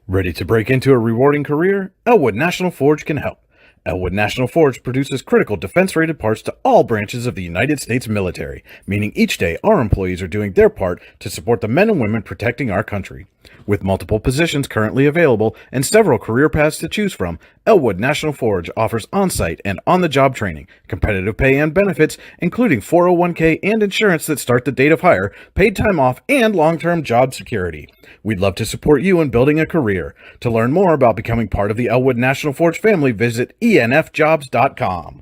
Ready to break into a rewarding career? Elwood National Forge can help. Elwood National Forge produces critical defense-rated parts to all branches of the United States military, meaning each day our employees are doing their part to support the men and women protecting our country. With multiple positions currently available and several career paths to choose from, Elwood National Forge offers on-site and on-the-job training, competitive pay and benefits, including 401k and insurance that start the date of hire, paid time off, and long-term job security. We'd love to support you in building a career. To learn more about becoming part of the Elwood National Forge family, visit enfjobs.com.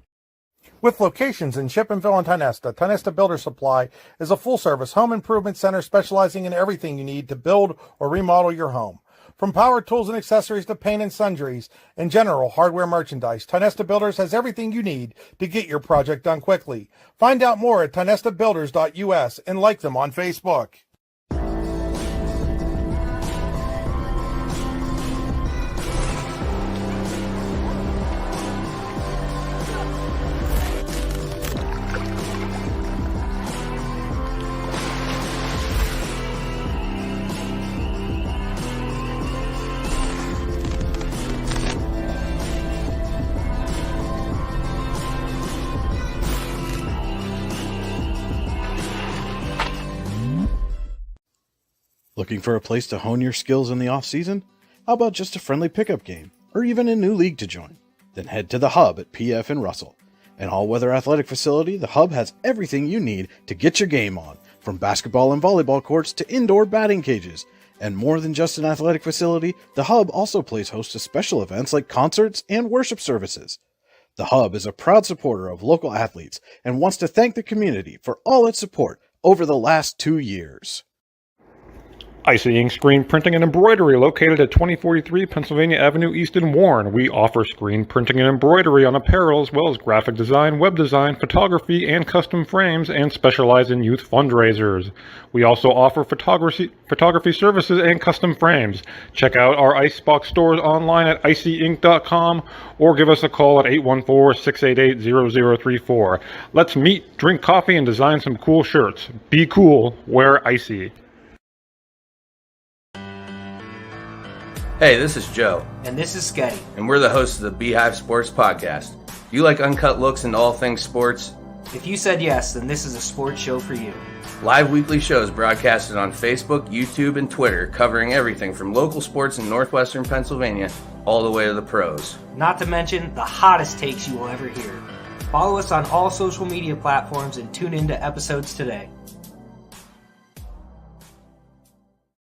With locations in Shippenville and Tionesta Builder Supply is a full-service home improvement center specializing in everything you need to build or remodel your home. From power tools and accessories to paint and sundries and general hardware merchandise, Tionesta Builders has everything you need to get your project done quickly. Find out more at tionestabuilders.us and like them on Facebook. Looking for a place to hone your skills in the off-season? How about just a friendly pickup game, or even a new league to join? Then head to the Hub at PF in Russell. An all-weather athletic facility, the Hub has everything you need to get your game on, from basketball and volleyball courts to indoor batting cages. And more than just an athletic facility, the Hub also plays host to special events like concerts and worship services. The Hub is a proud supporter of local athletes and wants to thank the community for all its support over the last 2 years. Icy Ink Screen Printing and Embroidery, located at 2043 Pennsylvania Avenue East in Warren. We offer screen printing and embroidery on apparel, as well as graphic design, web design, photography, and custom frames, and specialize in youth fundraisers. We also offer photography services and custom frames. Check out our Icebox stores online at icyink.com or give us a call at 814-688-0034. Let's meet, drink coffee, and design some cool shirts. Be cool, wear Icy. Hey, this is Joe. And this is Scotty. And we're the hosts of the Beehive Sports Podcast. Do you like uncut looks into all things sports? If you said yes, then this is a sports show for you. Live weekly shows broadcasted on Facebook, YouTube, and Twitter, covering everything from local sports in northwestern Pennsylvania all the way to the pros. Not to mention the hottest takes you will ever hear. Follow us on all social media platforms and tune into episodes today.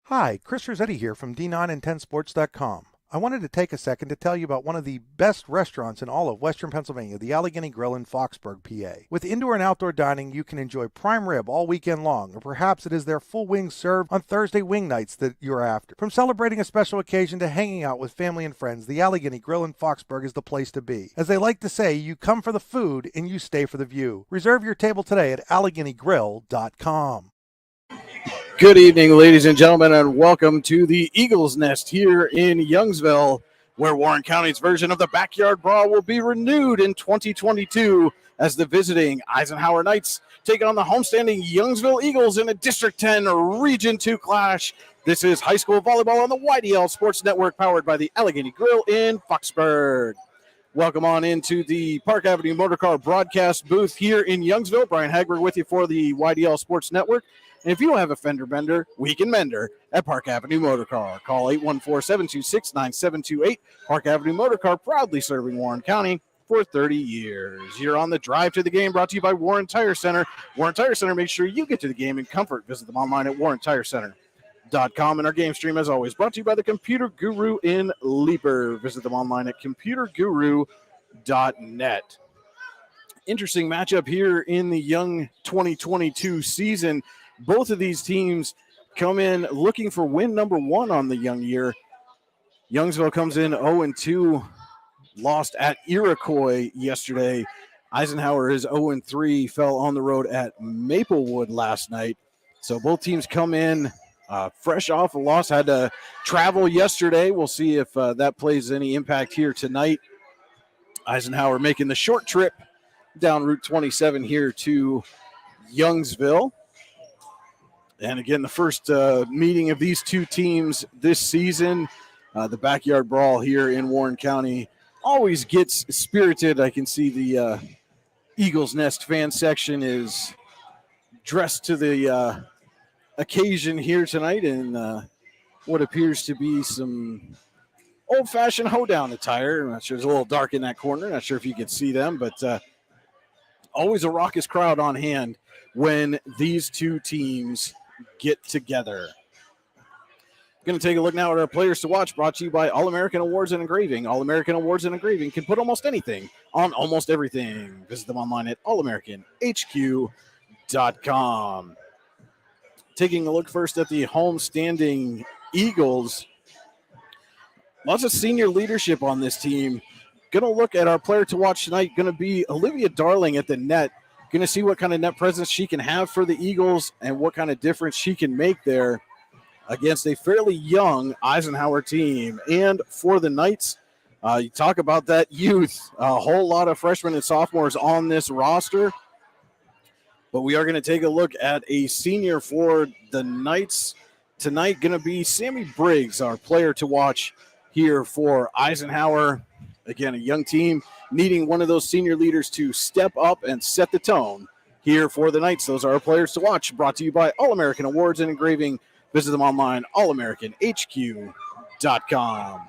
Hi, Chris Rossetti here from D9and10sports.com. I wanted to take a second to tell you about one of the best restaurants in all of Western Pennsylvania, the Allegheny Grill in Foxburg, PA. With indoor and outdoor dining, you can enjoy prime rib all weekend long, or perhaps it is their full wings served on Thursday wing nights that you're after. From celebrating a special occasion to hanging out with family and friends, the Allegheny Grill in Foxburg is the place to be. As they like to say, you come for the food and you stay for the view. Reserve your table today at AlleghenyGrill.com. Good evening, ladies and gentlemen, and welcome to the Eagles Nest here in Youngsville, where Warren County's version of the Backyard Brawl will be renewed in 2022 as the visiting Eisenhower Knights take on the homestanding Youngsville Eagles in a District 10 Region 2 clash. This is high school volleyball on the YDL Sports Network, powered by the Allegheny Grill in Foxburg. Welcome on into the Park Avenue Motorcar broadcast booth here in Youngsville. Brian Hagberg with you for the YDL Sports Network. And if you don't have a fender bender, we can mend her at Park Avenue Motorcar. Call 814-726-9728. Park Avenue Motorcar, proudly serving Warren County for 30 years. You're on the drive to the game, brought to you by Warren Tire Center. Warren Tire Center makes sure you get to the game in comfort. Visit them online at warrentirecenter.com. And our game stream, as always, brought to you by the Computer Guru in Leaper. Visit them online at computerguru.net. Interesting matchup here in the young 2022 season. Both of these teams come in looking for win number one on the young year. Youngsville comes in 0-2, lost at Iroquois yesterday. Eisenhower is 0-3, fell on the road at Maplewood last night. So both teams come in fresh off a loss, had to travel yesterday. We'll see if that plays any impact here tonight. Eisenhower making the short trip down Route 27 here to Youngsville. And again, the first meeting of these two teams this season. The backyard brawl here in Warren County always gets spirited. I can see the Eagles Nest fan section is dressed to the occasion here tonight in what appears to be some old-fashioned hoedown attire. I'm not sure, it's a little dark in that corner. Not sure if you can see them, but always a raucous crowd on hand when these two teams get together. Going to take a look now at our players to watch, brought to you by All-American Awards and Engraving. All-American Awards and Engraving can put almost anything on almost everything. Visit them online at allamericanhq.com. Taking a look first at the home-standing Eagles. Lots of senior leadership on this team. Going to look at our player to watch tonight. Going to be Olivia Darling at the net. Going to see what kind of net presence she can have for the Eagles and what kind of difference she can make there against a fairly young Eisenhower team. And for the Knights, you talk about that youth, a whole lot of freshmen and sophomores on this roster. But we are going to take a look at a senior for the Knights tonight. Going to be Sammy Briggs, our player to watch here for Eisenhower. Again, a young team needing one of those senior leaders to step up and set the tone here for the Knights. Those are our players to watch, brought to you by All-American Awards and Engraving. Visit them online, allamericanhq.com.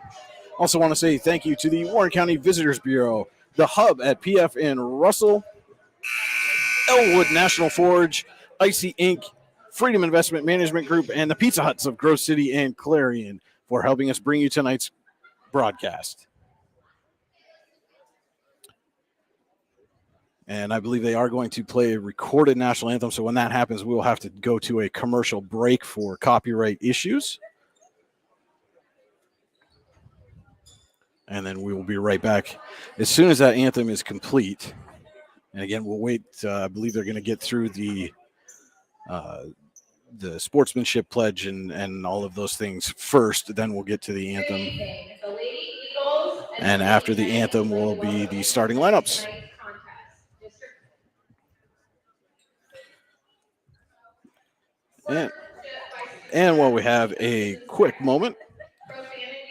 Also want to say thank you to the Warren County Visitors Bureau, the Hub at PF in Russell, Elwood National Forge, Icy Inc., Freedom Investment Management Group, and the Pizza Huts of Grove City and Clarion for helping us bring you tonight's broadcast. And I believe they are going to play a recorded national anthem. So when that happens, we will have to go to a commercial break for copyright issues. And then we will be right back as soon as that anthem is complete. And again, we'll wait. I believe they're going to get through the sportsmanship pledge and all of those things first. Then we'll get to the anthem. And after the anthem will be the starting lineups. And while we have a quick moment,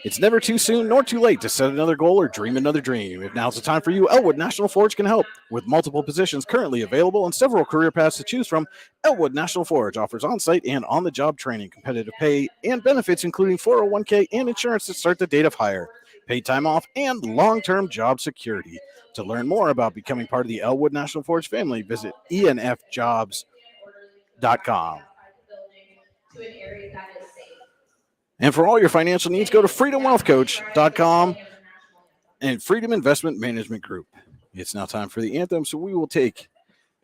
it's never too soon nor too late to set another goal or dream another dream. If now's the time for you, Elwood National Forge can help. With multiple positions currently available and several career paths to choose from, Elwood National Forge offers on-site and on-the-job training, competitive pay, and benefits including 401k and insurance to start the date of hire, paid time off, and long-term job security. To learn more about becoming part of the Elwood National Forge family, visit enfjobs.com. And for all your financial needs, go to freedomwealthcoach.com and Freedom Investment Management Group. It's now time for the anthem, so we will take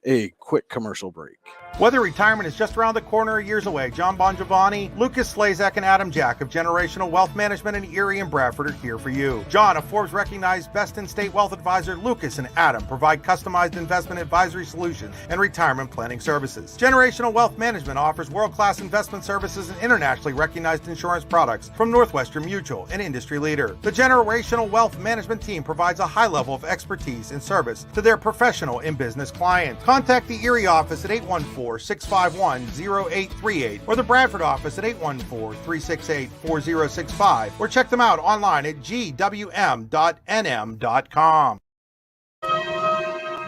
a quick commercial break. Whether retirement is just around the corner or years away, John Bongiovanni, Lucas Slazak, and Adam Jack of Generational Wealth Management in Erie and Bradford are here for you. John, a Forbes-recognized best-in-state wealth advisor, Lucas and Adam provide customized investment advisory solutions and retirement planning services. Generational Wealth Management offers world-class investment services and internationally recognized insurance products from Northwestern Mutual, an industry leader. The Generational Wealth Management team provides a high level of expertise and service to their professional and business clients. Contact the Erie office at 814-651-0838 or the Bradford office at 814-368-4065 or check them out online at gwm.nm.com.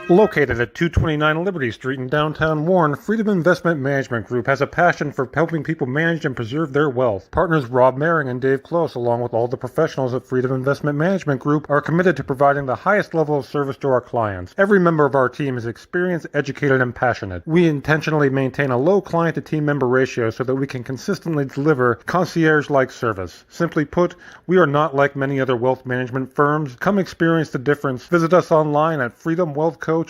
Located at 229 Liberty Street in downtown Warren, Freedom Investment Management Group has a passion for helping people manage and preserve their wealth. Partners Rob Maring and Dave Close, along with all the professionals at Freedom Investment Management Group, are committed to providing the highest level of service to our clients. Every member of our team is experienced, educated, and passionate. We intentionally maintain a low client-to-team member ratio so that we can consistently deliver concierge-like service. Simply put, we are not like many other wealth management firms. Come experience the difference. Visit us online at freedomwealthcoach.com. And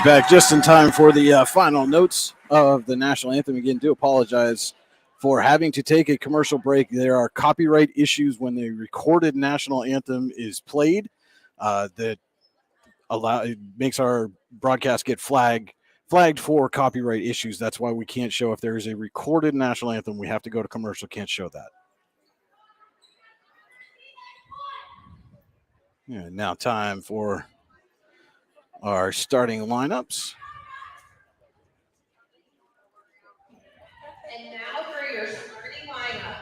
back just in time for the final notes of the national anthem. Again, do apologize for having to take a commercial break. There are copyright issues when the recorded national anthem is played that it makes our broadcast get flagged for copyright issues. That's why we can't show if there is a recorded national anthem. We have to go to commercial. Can't show that. Yeah, now time for our starting lineups. And now for your starting lineup.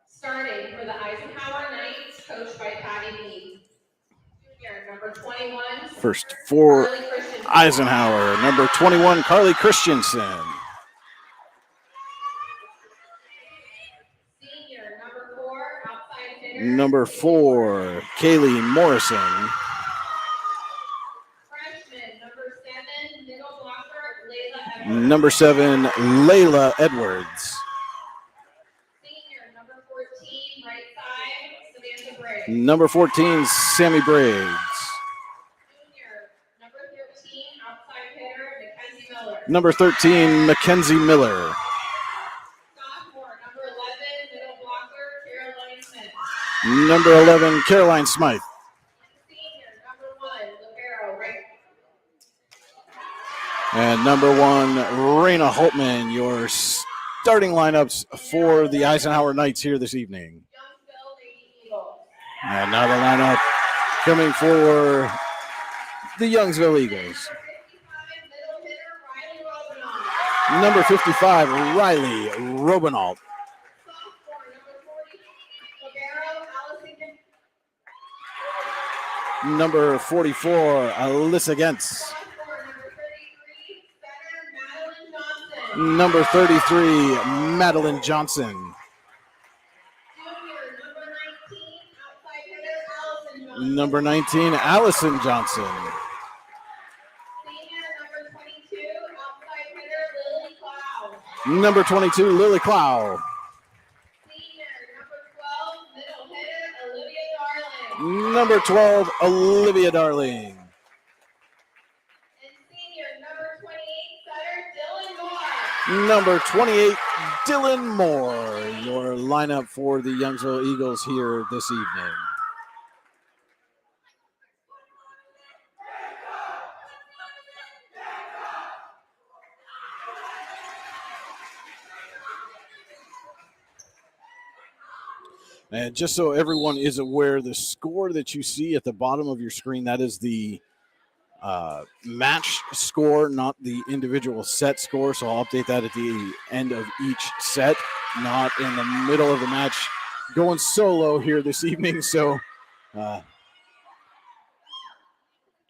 Starting for the Eisenhower Knights, coached by Patty B. Junior, number 21. First for Carly Christensen. Eisenhower, number 21, Carly Christensen. Senior, number 4, outside hitter. Number 4, Kaylee Morrison. Freshman, number 7, middle blocker, Layla Edwards. Number 7, Layla Edwards. Senior, number 14, right side, Samantha Briggs. Number 14, Sammy Briggs. Junior, number 13, outside hitter, Mackenzie Miller. Number 13, Mackenzie Miller. Sophomore, number 11, middle blocker, Caroline Smith. Number 11, Caroline Smythe. Senior, number 1, libero, right. And number 1, Raina Holtman, your starting lineups for the Eisenhower Knights here this evening. Youngsville Lady Eagles. And now the lineup coming for the Youngsville Eagles. Number 55, middle hitter, Riley Robinall. Number 55, Riley Robinalt. Sophomore, number 40, libero, Allison. Number 44, Alyssa Gentz. Sophomore, number 33, setter, Madeline Johnson. Number 33, Madeline Johnson. Junior, Number number 19, outside hitter, Allison Johnson. 19, Allison Johnson. Senior, number 22, outside hitter, Lily Cloud. Number 22, Lily Clow. Senior, number 12, middle hitter, Olivia Darling. Number 12, Olivia Darling. And senior, number 28, setter, Dylan Moore. Number 28, Dylan Moore. Your lineup for the Youngsville Eagles here this evening. And just so everyone is aware, the score that you see at the bottom of your screen, that is the match score, not the individual set score. So I'll update that at the end of each set, not in the middle of the match. Going solo here this evening. So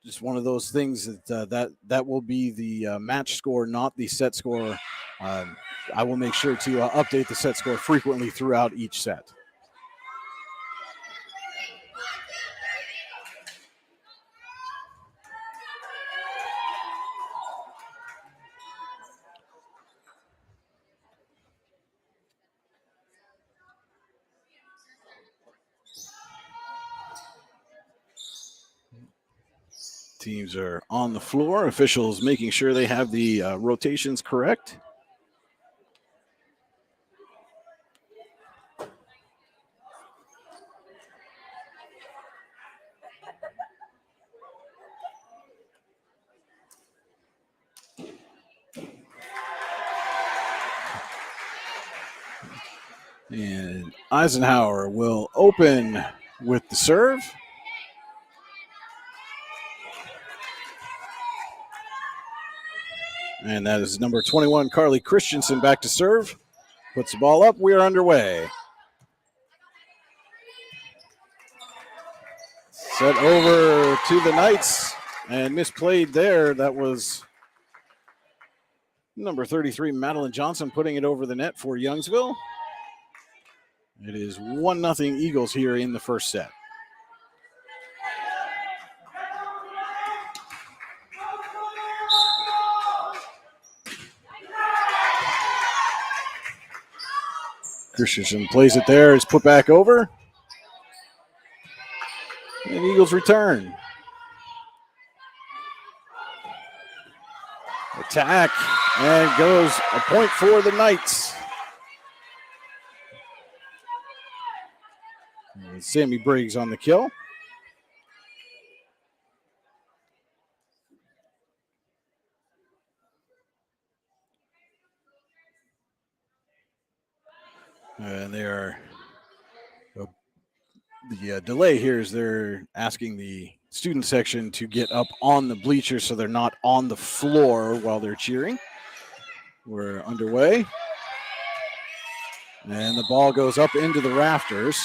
just one of those things that will be the match score, not the set score. I will make sure to update the set score frequently throughout each set. Teams are on the floor. Officials making sure they have the rotations correct. And Eisenhower will open with the serve. And that is number 21, Carly Christensen, back to serve. Puts the ball up. We are underway. Set over to the Knights. And misplayed there. That was number 33, Madeline Johnson, putting it over the net for Youngsville. It is 1-0 Eagles here in the first set. Christensen plays it there. It's put back over. And Eagles return. Attack. And goes a point for the Knights. And Sammy Briggs on the kill. And they are, the delay here is they're asking the student section to get up on the bleachers so they're not on the floor while they're cheering. We're underway. And the ball goes up into the rafters.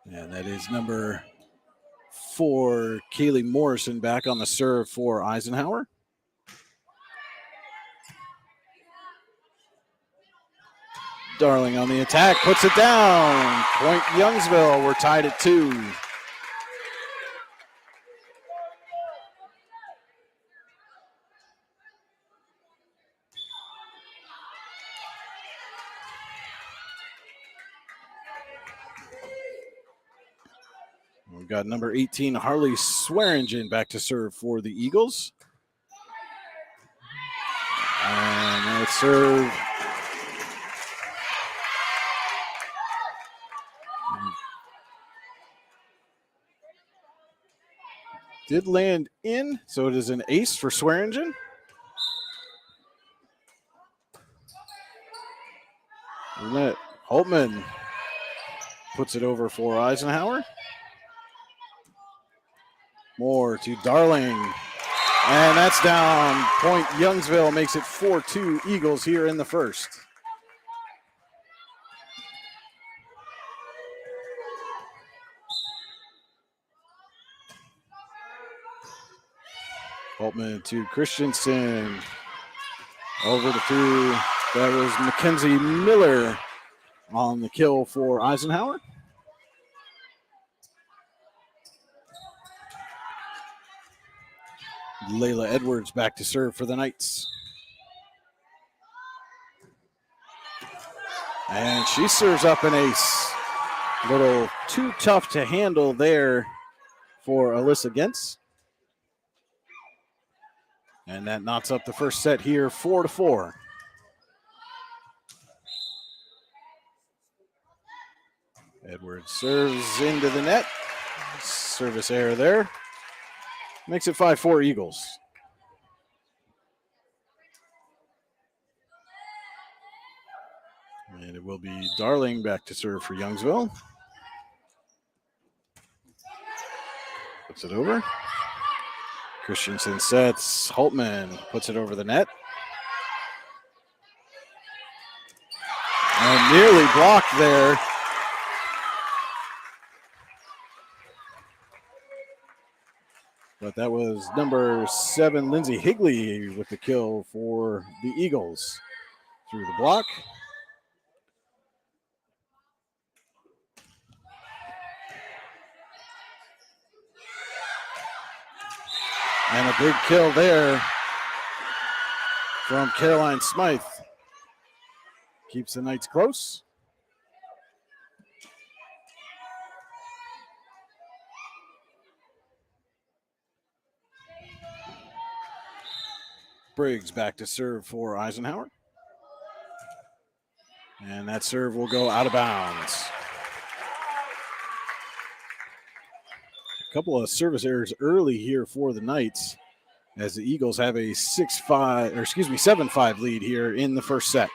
And that is number 4, Kaylee Morrison, back on the serve for Eisenhower. Darling on the attack, puts it down. Point Youngsville, we're tied at 2. We've got number 18, Harley Swearingen, back to serve for the Eagles. And that serve. Did land in, so it is an ace for Swearingen. Holtman puts it over for Eisenhower. Moore to Darling. And that's down. Point Youngsville makes it 4-2 Eagles here in the first. Holtman to Christensen. Over to 2. That was Mackenzie Miller on the kill for Eisenhower. Layla Edwards back to serve for the Knights. And she serves up an ace. A little too tough to handle there for Alyssa Gentz. And that knocks up the first set here, 4-4. Edwards serves into the net. Service error there. Makes it 5-4 Eagles. And it will be Darling back to serve for Youngsville. Puts it over. Christensen sets. Holtman puts it over the net. And nearly blocked there. But that was number 7, Lindsay Higley, with the kill for the Eagles. Through the block. And a big kill there from Caroline Smythe. Keeps the Knights close. Briggs back to serve for Eisenhower. And that serve will go out of bounds. A couple of service errors early here for the Knights as the Eagles have a 7-5 lead here in the first set.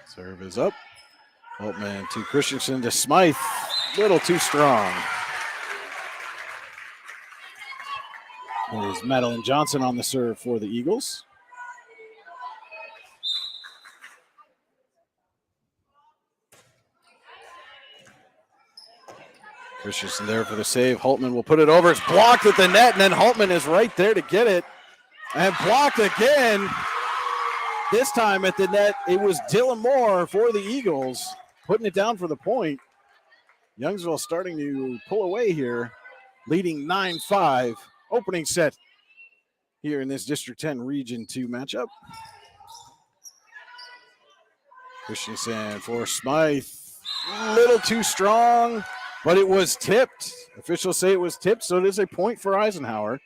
Serve is up. Holtman to Christensen to Smythe. Little too strong. There's Madeline Johnson on the serve for the Eagles. Christensen there for the save. Holtman will put it over. It's blocked at the net, and then Holtman is right there to get it. And blocked again. This time at the net, it was Dylan Moore for the Eagles, putting it down for the point. Youngsville starting to pull away here, leading 9-5. Opening set here in this District 10 Region 2 matchup. Christensen for Smythe. A little too strong, but it was tipped. Officials say it was tipped, so it is a point for Eisenhower.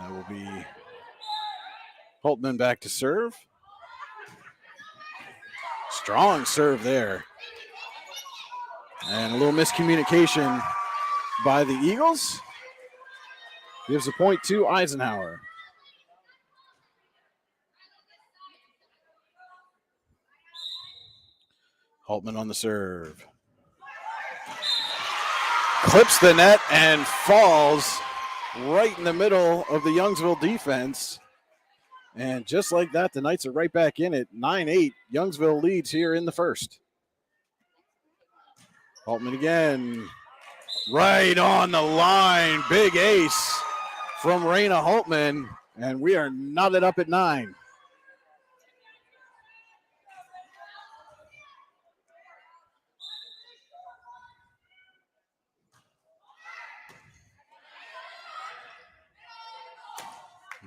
That will be Holtman back to serve. Strong serve there. And a little miscommunication by the Eagles. Gives the point to Eisenhower. Holtman on the serve. Clips the net and falls right in the middle of the Youngsville defense. And just like that, the Knights are right back in it. 9-8. Youngsville leads here in the first. Holtman again. Right on the line. Big ace from Raina Holtman. And we are knotted up at 9.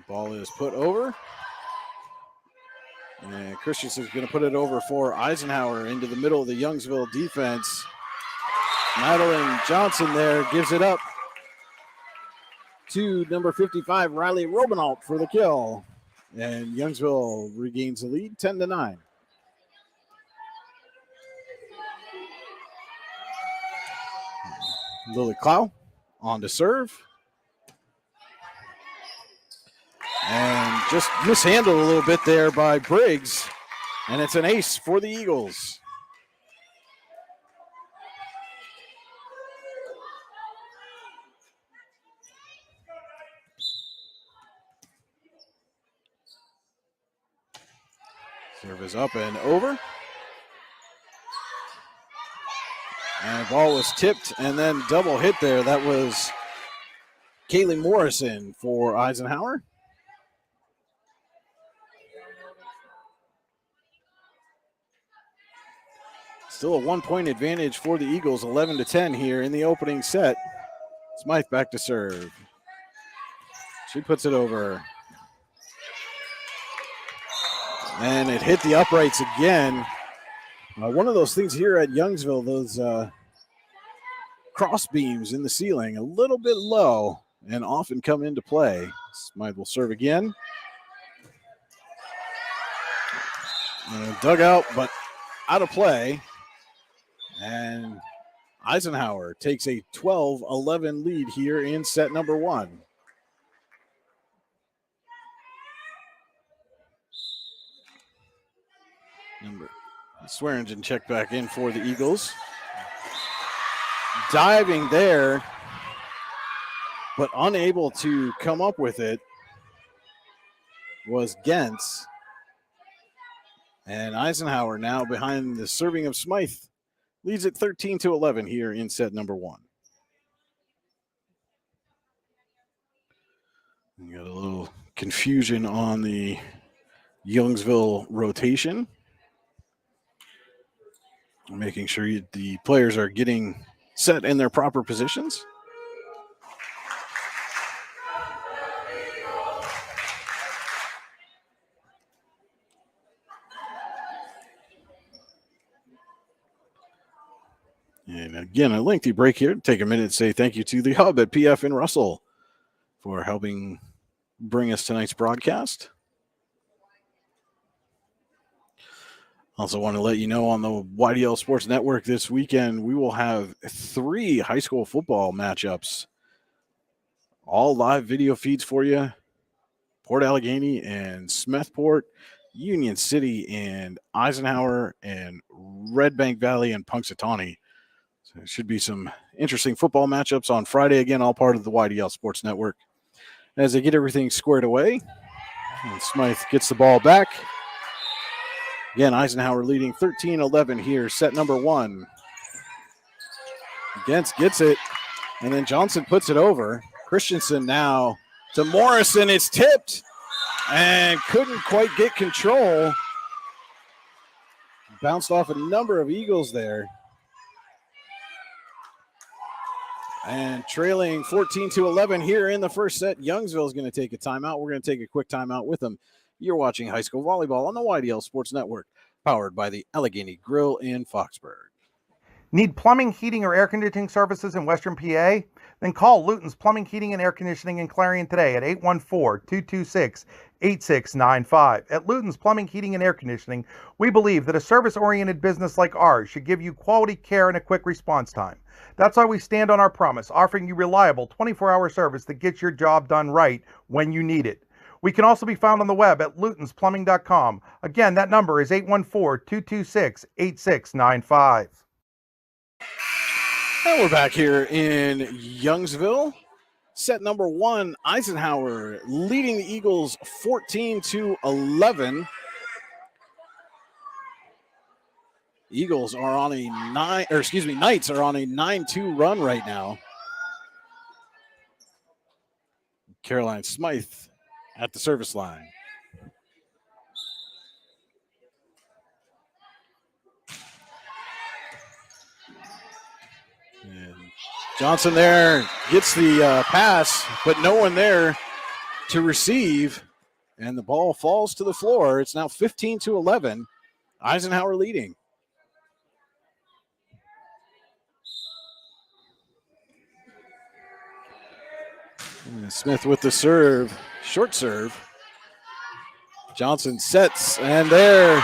Ball is put over. And Christensen's going to put it over for Eisenhower into the middle of the Youngsville defense. Madeline Johnson there gives it up to number 55, Riley Robinault for the kill. And Youngsville regains the lead 10-9. Lily Clow on to serve. And just mishandled a little bit there by Briggs. And it's an ace for the Eagles. Serve is up and over. And the ball was tipped and then double hit there. That was Kaylee Morrison for Eisenhower. Still a 1-point advantage for the Eagles, 11-10 here in the opening set. Smythe back to serve. She puts it over. And it hit the uprights again. One of those things here at Youngsville, those cross beams in the ceiling, a little bit low and often come into play. Smythe will serve again. Dug out, but out of play. And Eisenhower takes a 12-11 lead here in set number 1. Swearingen check back in for the Eagles. Diving there, but unable to come up with it was Gentz. And Eisenhower now behind the serving of Smythe. Leads at 13-11 here in set number 1. We got a little confusion on the Youngsville rotation. Making sure the players are getting set in their proper positions. And again, a lengthy break here. Take a minute to say thank you to the Hub at PF in Russell for helping bring us tonight's broadcast. Also want to let you know on the YDL Sports Network this weekend, we will have 3 high school football matchups. All live video feeds for you. Port Allegany and Smethport, Union City and Eisenhower, and Red Bank Valley and Punxsutawney. So there should be some interesting football matchups on Friday. Again, all part of the YDL Sports Network. As they get everything squared away, and Smythe gets the ball back. Again, Eisenhower leading 13-11 here, set number 1. Gentz gets it, and then Johnson puts it over. Christensen now to Morrison. It's tipped and couldn't quite get control. Bounced off a number of Eagles there. And trailing 14-11 here in the first set, Youngsville is going to take a timeout. We're going to take a quick timeout with them. You're watching high school volleyball on the YDL Sports Network, powered by the Allegheny Grill in Foxburg. Need plumbing, heating, or air conditioning services in Western PA? Then call Luton's Plumbing, Heating, and Air Conditioning in Clarion today at 814-226-8695. At Luton's Plumbing, Heating, and Air Conditioning, we believe that a service-oriented business like ours should give you quality care and a quick response time. That's why we stand on our promise, offering you reliable 24-hour service that gets your job done right when you need it. We can also be found on the web at lutonsplumbing.com. Again, that number is 814-226-8695. And we're back here in Youngsville. Set number 1, Eisenhower leading the Eagles 14-11. Knights are on a 9-2 run right now. Caroline Smythe at the service line. And Johnson there gets the pass, but no one there to receive. And the ball falls to the floor. It's now 15-11. Eisenhower leading. And Smith with the serve, short serve. Johnson sets, and there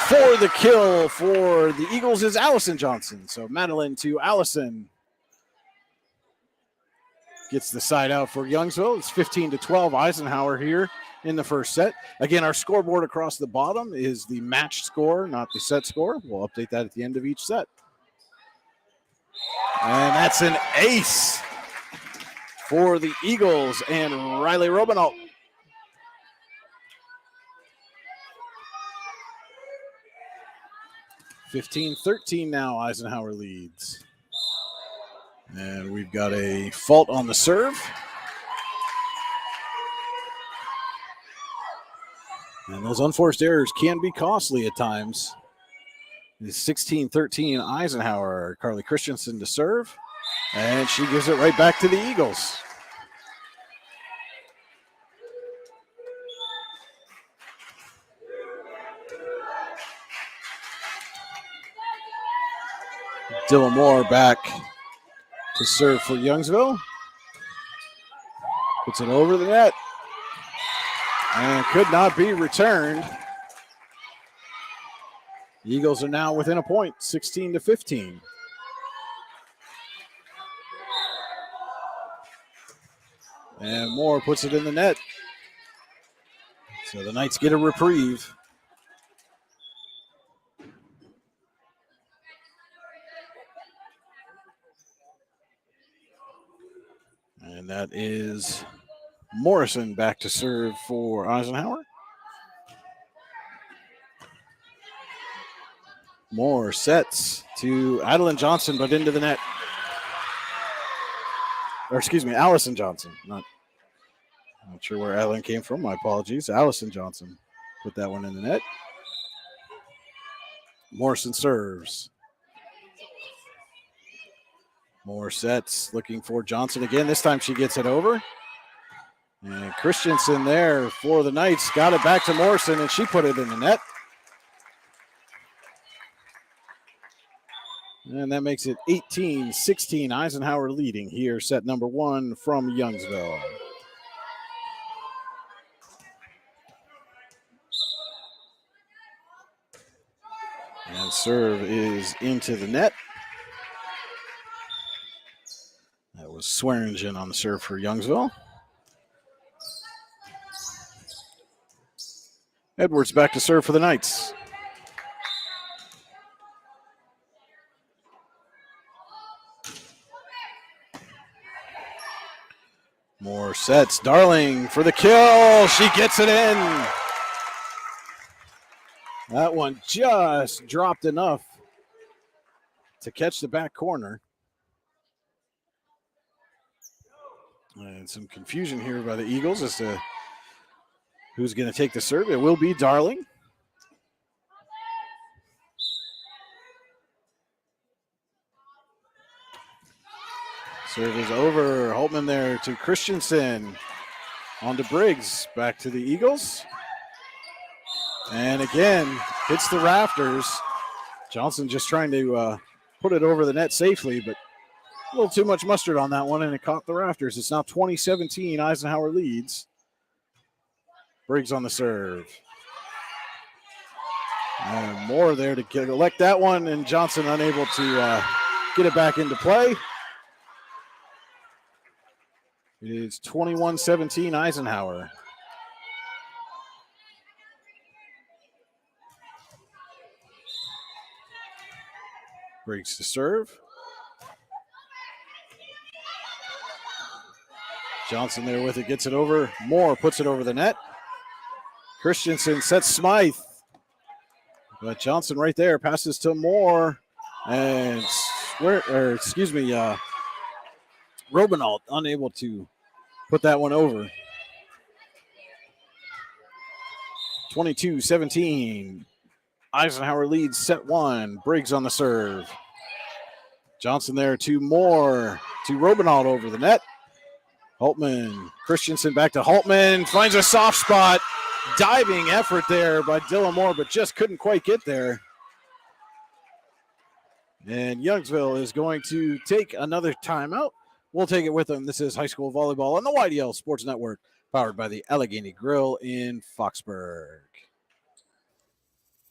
for the kill for the Eagles is Allison Johnson. So Madeline to Allison. Gets the side out for Youngsville. It's 15-12 Eisenhower here in the first set. Again, our scoreboard across the bottom is the match score, not the set score. We'll update that at the end of each set. And that's an ace for the Eagles and Riley Robinault. (15-13) now Eisenhower leads. And we've got a fault on the serve. And those unforced errors can be costly at times. It's 16-13 Eisenhower. Carly Christensen to serve. And she gives it right back to the Eagles. Dylan Moore back to serve for Youngsville. Puts it over the net. And could not be returned. The Eagles are now within a point, 16-15. And Moore puts it in the net. So the Knights get a reprieve. And that is Morrison back to serve for Eisenhower. Moore sets to Adeline Johnson, but into the net. Or excuse me, Allison Johnson. Not sure where Adeline came from. My apologies. Allison Johnson put that one in the net. Morrison serves. Moore sets, looking for Johnson again. This time she gets it over. And Christensen there for the Knights. Got it back to Morrison, and she put it in the net. And that makes it 18-16. Eisenhower leading here, set number 1 from Youngsville. And serve is into the net. That was Swearingen on the serve for Youngsville. Edwards back to serve for the Knights. Moore sets. Darling for the kill. She gets it in. That one just dropped enough to catch the back corner. And some confusion here by the Eagles as to who's going to take the serve. It will be Darling. Serve is over. Holtman there to Christensen. On to Briggs. Back to the Eagles. And again, hits the rafters. Johnson just trying to put it over the net safely, but a little too much mustard on that one, and it caught the rafters. It's now 20-17. Eisenhower leads. Briggs on the serve. And Moore there to collect that one, and Johnson unable to get it back into play. It is 21-17 Eisenhower. Breaks to serve. Johnson there with it, gets it over. Moore puts it over the net. Christensen sets Smythe. But Johnson right there passes to Moore. And Robinault unable to put that one over. 22-17. Eisenhower leads set one. Briggs on the serve. Johnson there to Moore. To Robinault over the net. Holtman. Christensen back to Holtman. Finds a soft spot. Diving effort there by Dylan Moore, but just couldn't quite get there. And Youngsville is going to take another timeout. We'll take it with them. This is high school volleyball on the YDL Sports Network, powered by the Allegheny Grill in Foxburg.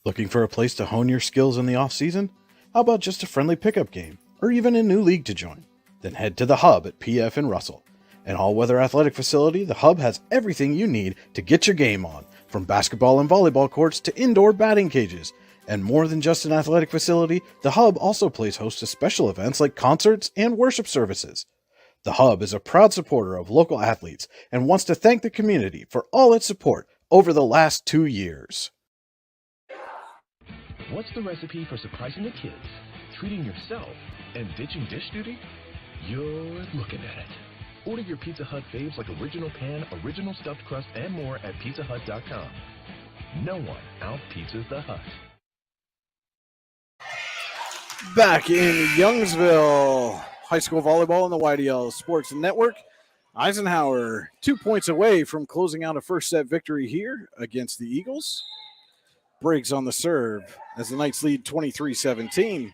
Looking for a place to hone your skills in the off-season? How about just a friendly pickup game, or even a new league to join? Then head to the Hub at PF in Russell. An all-weather athletic facility, the Hub has everything you need to get your game on, from basketball and volleyball courts to indoor batting cages. And more than just an athletic facility, the Hub also plays host to special events like concerts and worship services. The Hub is a proud supporter of local athletes and wants to thank the community for all its support over the last 2 years. What's the recipe for surprising the kids, treating yourself, and ditching dish duty? You're looking at it. Order your Pizza Hut faves like original pan, original stuffed crust, and more at pizzahut.com. No one out-pizzas the Hut. Back in Youngsville, high school volleyball on the YDL Sports Network. Eisenhower 2 points away from closing out a first set victory here against the Eagles. Briggs on the serve as the Knights lead 23-17.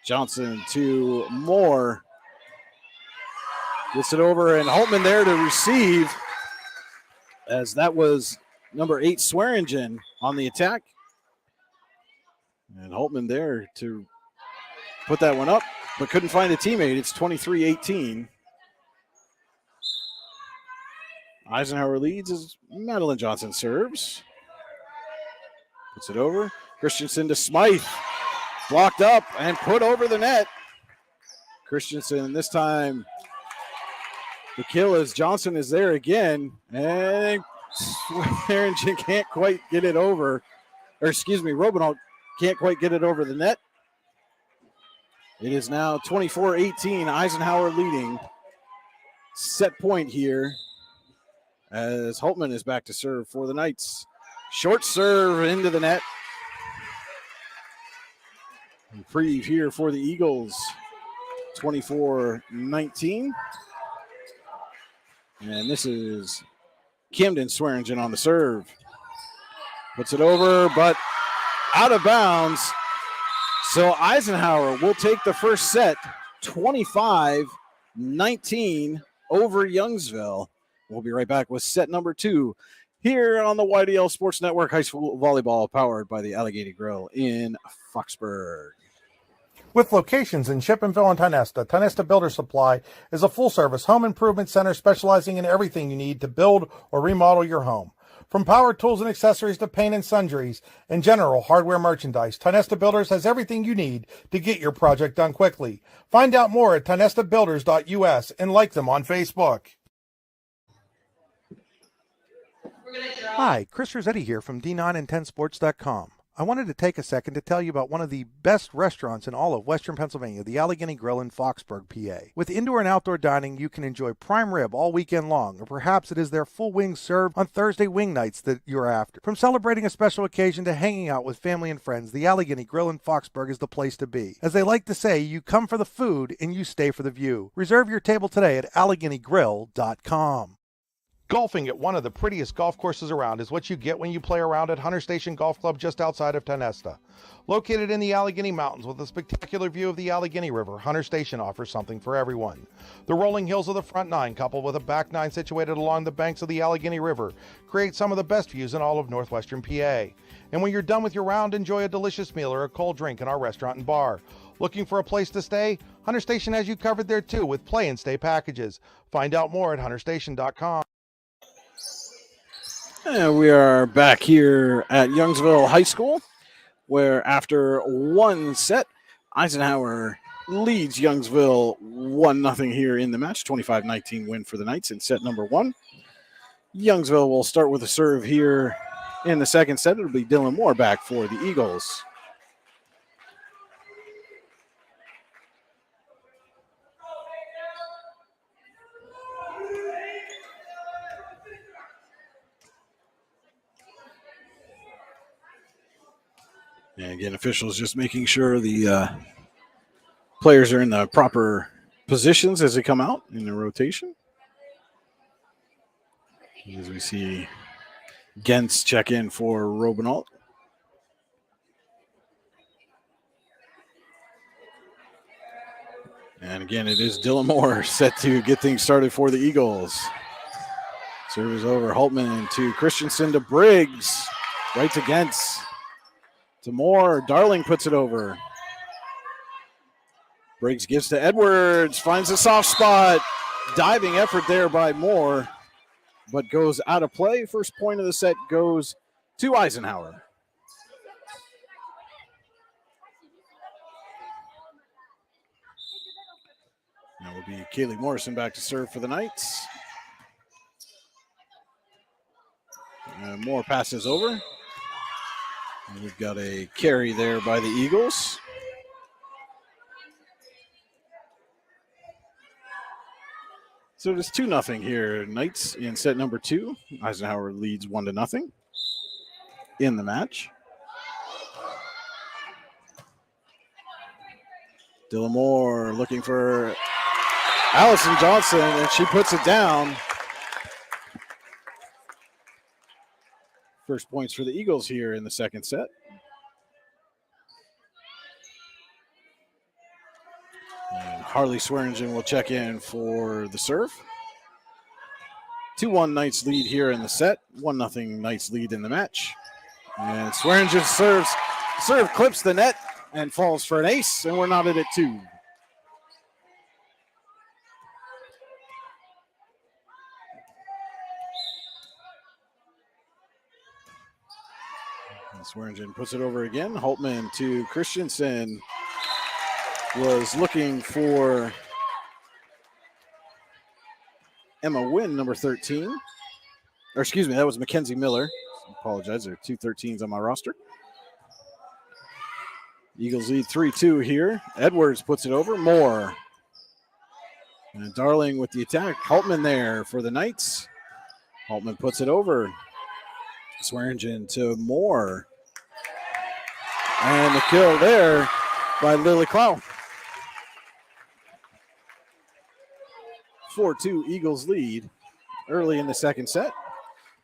Johnson to Moore. Gets it over, and Holtman there to receive, as that was number 8 Swearingen on the attack. And Holtman there to put that one up, but couldn't find a teammate. It's 23-18. Eisenhower leads as Madeline Johnson serves. Puts it over. Christensen to Smythe. Blocked up and put over the net. Christensen this time. The kill as Johnson is there again. And Swearingen can't quite get it over. Robinault can't quite get it over the net. It is now 24-18. Eisenhower leading. Set point here as Holtman is back to serve for the Knights. Short serve into the net. Reprieve here for the Eagles. 24-19. And this is Camden Swearingen on the serve. Puts it over, but out of bounds. So Eisenhower will take the first set, 25-19 over Youngsville. We'll be right back with set number 2 here on the YDL Sports Network, high school volleyball, powered by the Allegheny Grill in Foxburg. With locations in Chippenville and Tionesta, Tionesta Builder Supply is a full-service home improvement center specializing in everything you need to build or remodel your home. From power tools and accessories to paint and sundries and general hardware merchandise, Tionesta Builders has everything you need to get your project done quickly. Find out more at tionestabuilders.us and like them on Facebook. Hi, Chris Rossetti here from D9and10sports.com. I wanted to take a second to tell you about one of the best restaurants in all of Western Pennsylvania, the Allegheny Grill in Foxburg, PA. With indoor and outdoor dining, you can enjoy prime rib all weekend long, or perhaps it is their full wings served on Thursday wing nights that you're after. From celebrating a special occasion to hanging out with family and friends, the Allegheny Grill in Foxburg is the place to be. As they like to say, you come for the food and you stay for the view. Reserve your table today at AlleghenyGrill.com. Golfing at one of the prettiest golf courses around is what you get when you play around at Hunter Station Golf Club just outside of Tionesta. Located in the Allegheny Mountains with a spectacular view of the Allegheny River, Hunter Station offers something for everyone. The rolling hills of the front nine, coupled with a back nine situated along the banks of the Allegheny River, create some of the best views in all of northwestern PA. And when you're done with your round, enjoy a delicious meal or a cold drink in our restaurant and bar. Looking for a place to stay? Hunter Station has you covered there too with play and stay packages. Find out more at hunterstation.com. And we are back here at Youngsville High School, where after one set, Eisenhower leads Youngsville 1-0 here in the match. 25-19 win for the Knights in set number 1. Youngsville will start with a serve here in the second set. It'll be Dylan Moore back for the Eagles. And again, officials just making sure the players are in the proper positions as they come out in the rotation. As we see Gens check in for Robinault. And again, it is Dylan Moore set to get things started for the Eagles. Serve is over. Holtman to Christensen to Briggs. Right to Gens. To Moore. Darling puts it over. Briggs gives to Edwards. Finds a soft spot. Diving effort there by Moore, but goes out of play. First point of the set goes to Eisenhower. That will be Kaylee Morrison back to serve for the Knights. Moore passes over. And we've got a carry there by the Eagles. So it is 2-0 here. Knights in set number 2. Eisenhower leads 1-0 in the match. Dylan Moore looking for Allison Johnson, and she puts it down. First points for the Eagles here in the second set. And Harley Swearingen will check in for the serve. 2-1 Knights lead here in the set. 1-0 Knights lead in the match. And Swearingen serve clips the net and falls for an ace, and we're knotted at 2. And Swearingen puts it over again. Holtman to Christensen. Was looking for Emma Wynn, number 13. Or excuse me, that was Mackenzie Miller. I apologize, there are 2 13s on my roster. Eagles lead 3-2 here. Edwards puts it over. Moore. And Darling with the attack. Holtman there for the Knights. Holtman puts it over. Swearingen to Moore. And the kill there by Lily Clow. 4-2 Eagles lead early in the second set.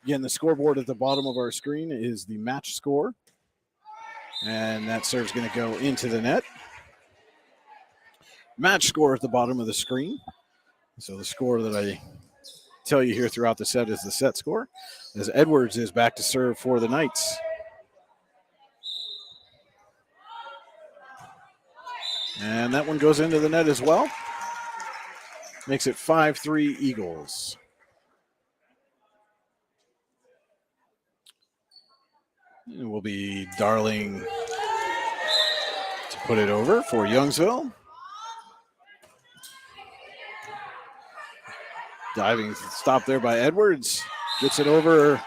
Again, the scoreboard at the bottom of our screen is the match score. And that serve's going to go into the net. Match score at the bottom of the screen. So the score that I tell you here throughout the set is the set score. As Edwards is back to serve for the Knights. And that one goes into the net as well. Makes it 5-3 Eagles. It will be Darling to put it over for Youngsville. Diving stop there by Edwards. Gets it over.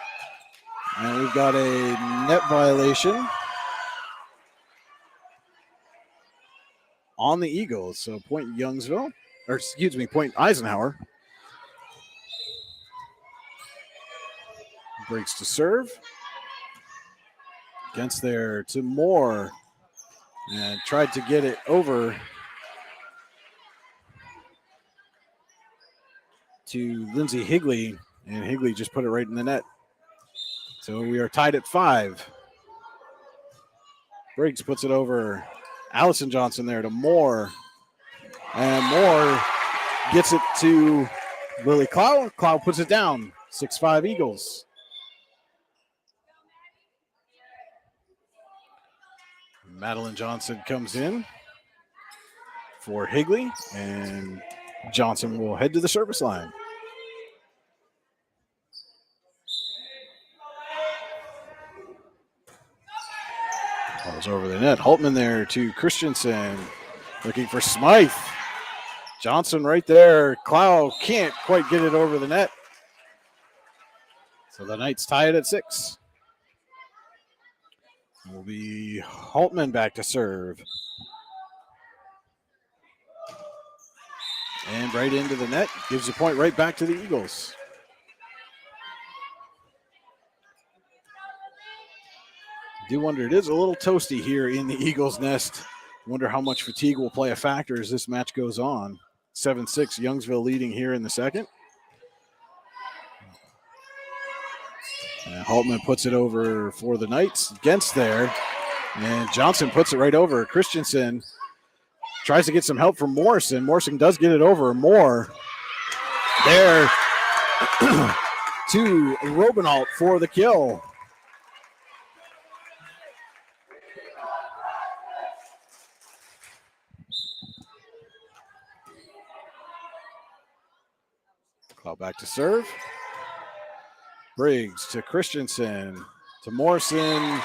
And we've got a net violation on the Eagles. So point Youngsville. Or excuse me, point Eisenhower. Breaks to serve. Against there to Moore. And tried to get it over to Lindsay Higley. And Higley just put it right in the net. So we are tied at 5. Briggs puts it over. Allison Johnson there to Moore. And Moore gets it to Lily Clow. Clow puts it down. 6-5 Eagles. Madeline Johnson comes in for Higley. And Johnson will head to the service line. Goes over the net. Holtman there to Christensen. Looking for Smythe. Johnson right there. Clow can't quite get it over the net. So the Knights tie it at 6. Will be Holtman back to serve. And right into the net. Gives the point right back to the Eagles. Do wonder, it is a little toasty here in the Eagles' nest. Wonder how much fatigue will play a factor as this match goes on. 7-6, Youngsville leading here in the second. And Holtman puts it over for the Knights. Gents there. And Johnson puts it right over. Christensen tries to get some help from Morrison. Morrison does get it over. Moore there to Robinault for the kill. Cloud back to serve. Briggs to Christensen to Morrison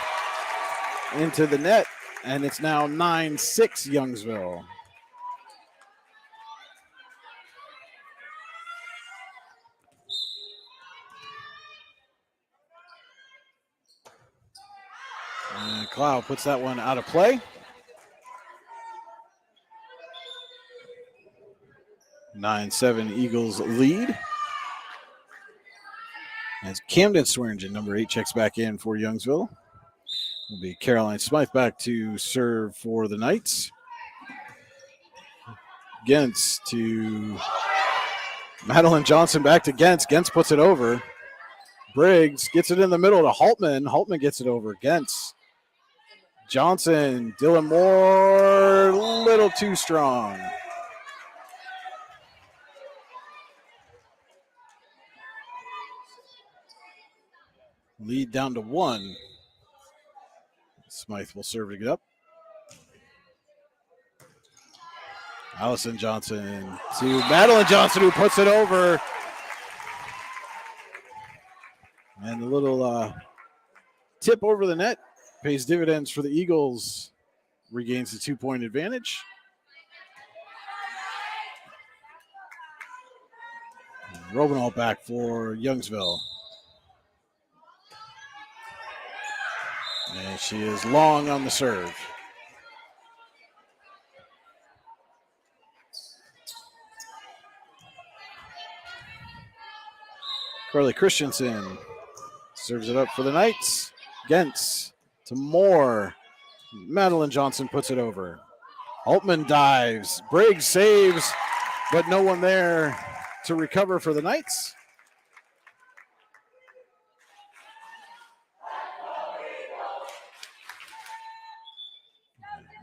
into the net, and it's now 9-6 Youngsville. And Cloud puts that one out of play. 9-7 Eagles lead. As Camden Swearingen, number 8, checks back in for Youngsville. Will be Caroline Smythe back to serve for the Knights. Gents to Madeline Johnson back to Gents. Gents puts it over. Briggs gets it in the middle to Holtman. Holtman gets it over. Gents. Johnson. Dylan Moore, a little too strong. Lead down to 1. Smythe will serve it up. Allison Johnson to Madeline Johnson, who puts it over. And the little tip over the net pays dividends for the Eagles. Regains the 2-point advantage. Robinault back for Youngsville. And she is long on the serve. Carly Christensen serves it up for the Knights. Gents to Moore. Madeline Johnson puts it over. Holtman dives. Briggs saves, but no one there to recover for the Knights.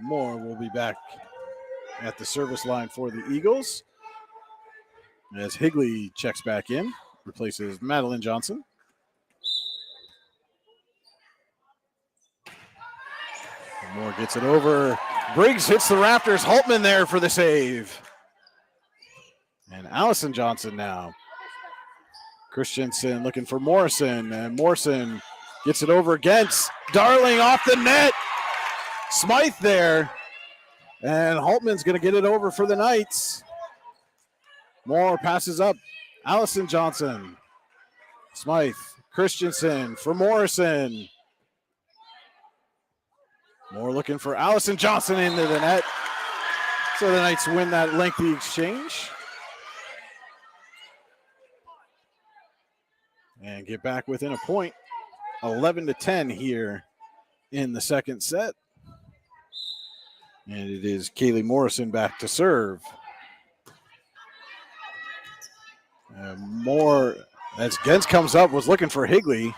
Moore will be back at the service line for the Eagles as Higley checks back in, replaces Madeline Johnson. Moore gets it over. Briggs hits the rafters. Holtman there for the save. And Allison Johnson now. Christensen looking for Morrison, and Morrison gets it over against Darling off the net. Smythe there, and Holtman's going to get it over for the Knights. Moore passes up. Allison Johnson. Smythe. Christensen for Morrison. Moore looking for Allison Johnson into the net. So the Knights win that lengthy exchange. And get back within a point. 11-10 here in the second set. And it is Kaylee Morrison back to serve. Moore, as Gens comes up, was looking for Higley.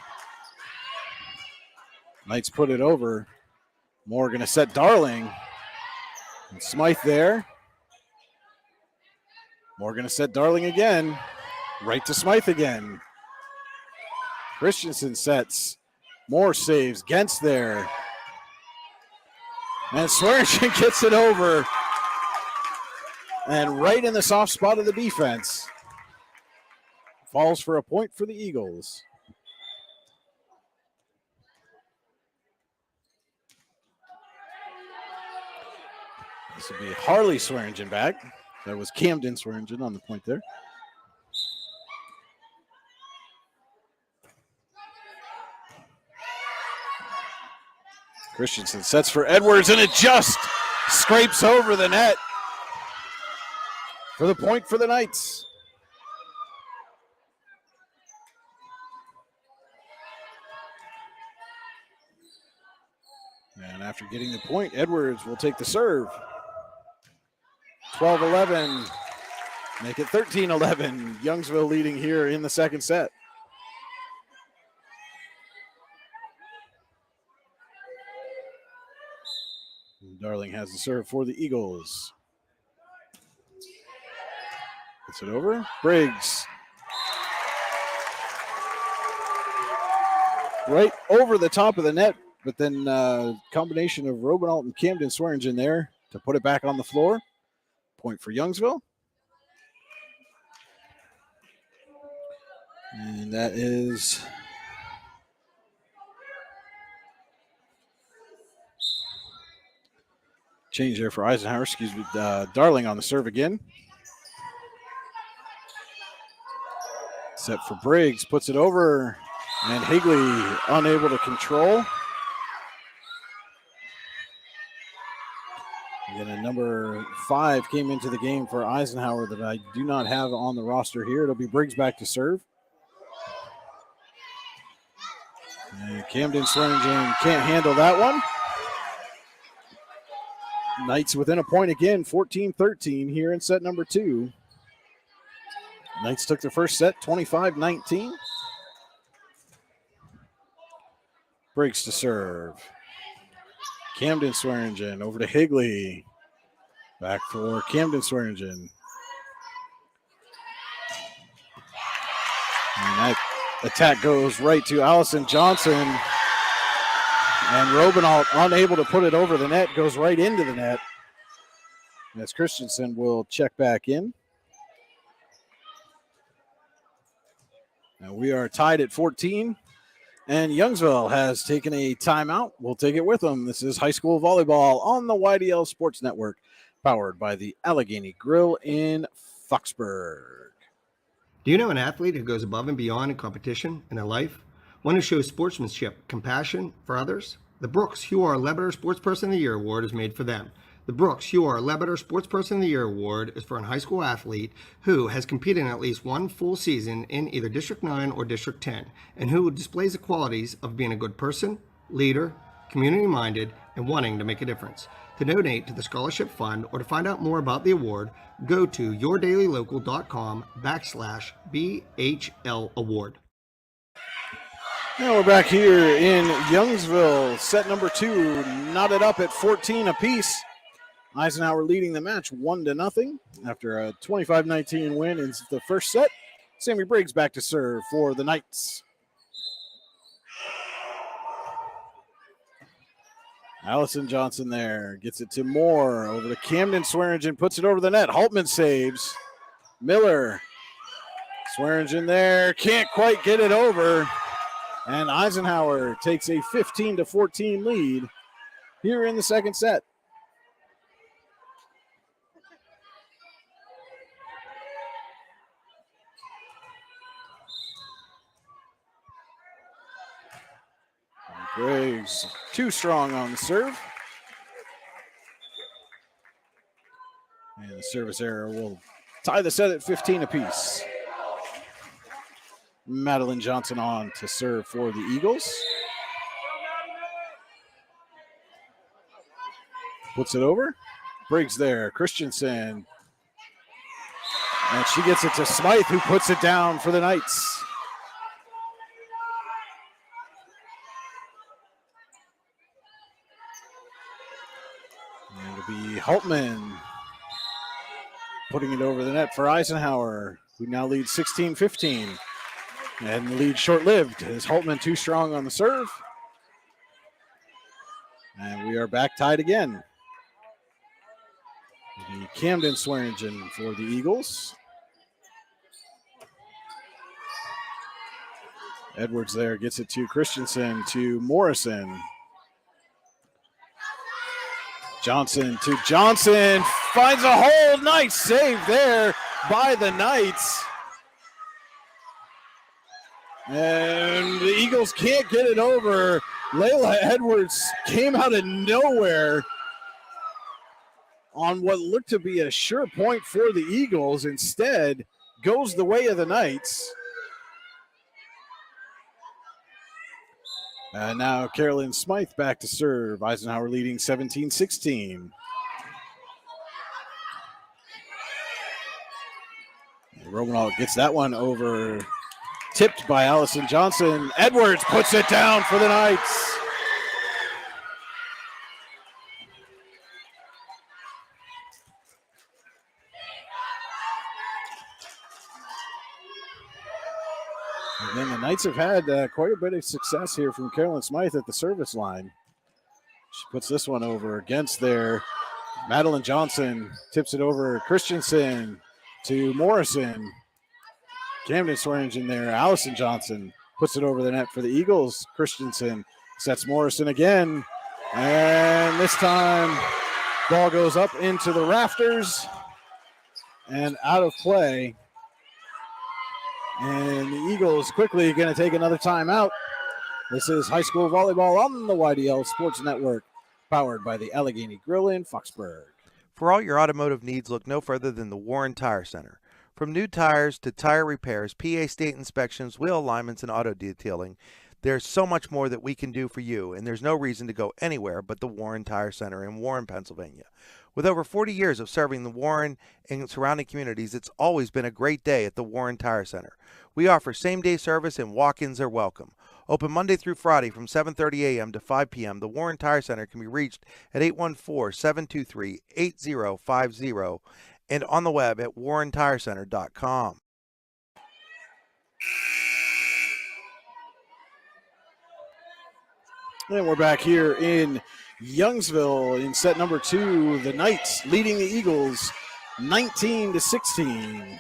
Knights put it over. Moore going to set Darling. And Smythe there. Moore going to set Darling again. Right to Smythe again. Christensen sets. Moore saves. Gens there. And Swearingen gets it over. And right in the soft spot of the defense. Falls for a point for the Eagles. This will be Harley Swearingen back. That was Camden Swearingen on the point there. Christensen sets for Edwards, and it just scrapes over the net for the point for the Knights. And after getting the point, Edwards will take the serve. 12-11. Make it 13-11. Youngsville leading here in the second set. Darling has the serve for the Eagles. Gets it over. Briggs. Right over the top of the net, but then combination of Robinault and Camden Swearingen there to put it back on the floor. Point for Youngsville. And that is change there for Eisenhower. Excuse me. Darling on the serve again. Set for Briggs. Puts it over. And Higley unable to control. Again, a number 5 came into the game for Eisenhower that I do not have on the roster here. It'll be Briggs back to serve. And Camden Swearingen can't handle that one. Knights within a point again, 14-13 here in set number 2. Knights took the first set, 25-19. Briggs to serve. Camden Swearingen over to Higley. Back for Camden Swearingen. And that attack goes right to Allison Johnson. And Robinault, unable to put it over the net, goes right into the net. As Christensen will check back in. Now we are tied at 14. And Youngsville has taken a timeout. We'll take it with them. This is high school volleyball on the YDL Sports Network, powered by the Allegheny Grill in Foxburg. Do you know an athlete who goes above and beyond in competition in their life? One who shows sportsmanship, compassion for others? The Brooks Huar Lebeter Sportsperson of the Year Award is made for them. The Brooks Huar Lebeter Sportsperson of the Year Award is for a high school athlete who has competed in at least one full season in either District 9 or District 10, and who displays the qualities of being a good person, leader, community-minded, and wanting to make a difference. To donate to the Scholarship Fund or to find out more about the award, go to yourdailylocal.com/BHL Award. Now we're back here in Youngsville. Set number 2 knotted up at 14 apiece. Eisenhower leading the match 1-0 after a 25-19 win in the first set. Sammy Briggs back to serve for the Knights. Allison Johnson there gets it to Moore, over to Camden Swearingen, puts it over the net. Haltman saves. Miller. Swearingen there, can't quite get it over. And Eisenhower takes a 15-14 lead here in the second set. Briggs too strong on the serve. And the service error will tie the set at 15 apiece. Madeline Johnson on to serve for the Eagles. Puts it over. Briggs there. Christensen. And she gets it to Smythe, who puts it down for the Knights. And it'll be Haltman putting it over the net for Eisenhower, who now leads 16-15. And the lead short-lived as Haltman too strong on the serve. And we are back tied again. The Camden Swearingen for the Eagles. Edwards there gets it to Christensen, to Morrison. Johnson to Johnson, finds a hole. Nice save there by the Knights. And the Eagles can't get it over. Layla Edwards came out of nowhere on what looked to be a sure point for the Eagles. Instead, goes the way of the Knights. And now Carolyn Smythe back to serve. Eisenhower leading 17-16. Romanow gets that one over. Tipped by Allison Johnson. Edwards puts it down for the Knights. And then the Knights have had quite a bit of success here from Carolyn Smythe at the service line. She puts this one over against there. Madeline Johnson tips it over. Christensen to Morrison. Camden Swearingen in there. Allison Johnson puts it over the net for the Eagles. Christensen sets Morrison again. And this time, ball goes up into the rafters and out of play. And the Eagles quickly going to take another timeout. This is high school volleyball on the YDL Sports Network, powered by the Allegheny Grill in Foxburg. For all your automotive needs, look no further than the Warren Tire Center. From new tires to tire repairs, PA state inspections, wheel alignments, and auto detailing, there's so much more that we can do for you, and there's no reason to go anywhere but the Warren Tire Center in Warren, Pennsylvania. With over 40 years of serving the Warren and surrounding communities, it's always been a great day at the Warren Tire Center. We offer same-day service and walk-ins are welcome. Open Monday through Friday from 7:30 a.m. to 5 p.m., the Warren Tire Center can be reached at 814-723-8050 and on the web at warrentirecenter.com. And we're back here in Youngsville in set number 2. The Knights leading the Eagles 19-16.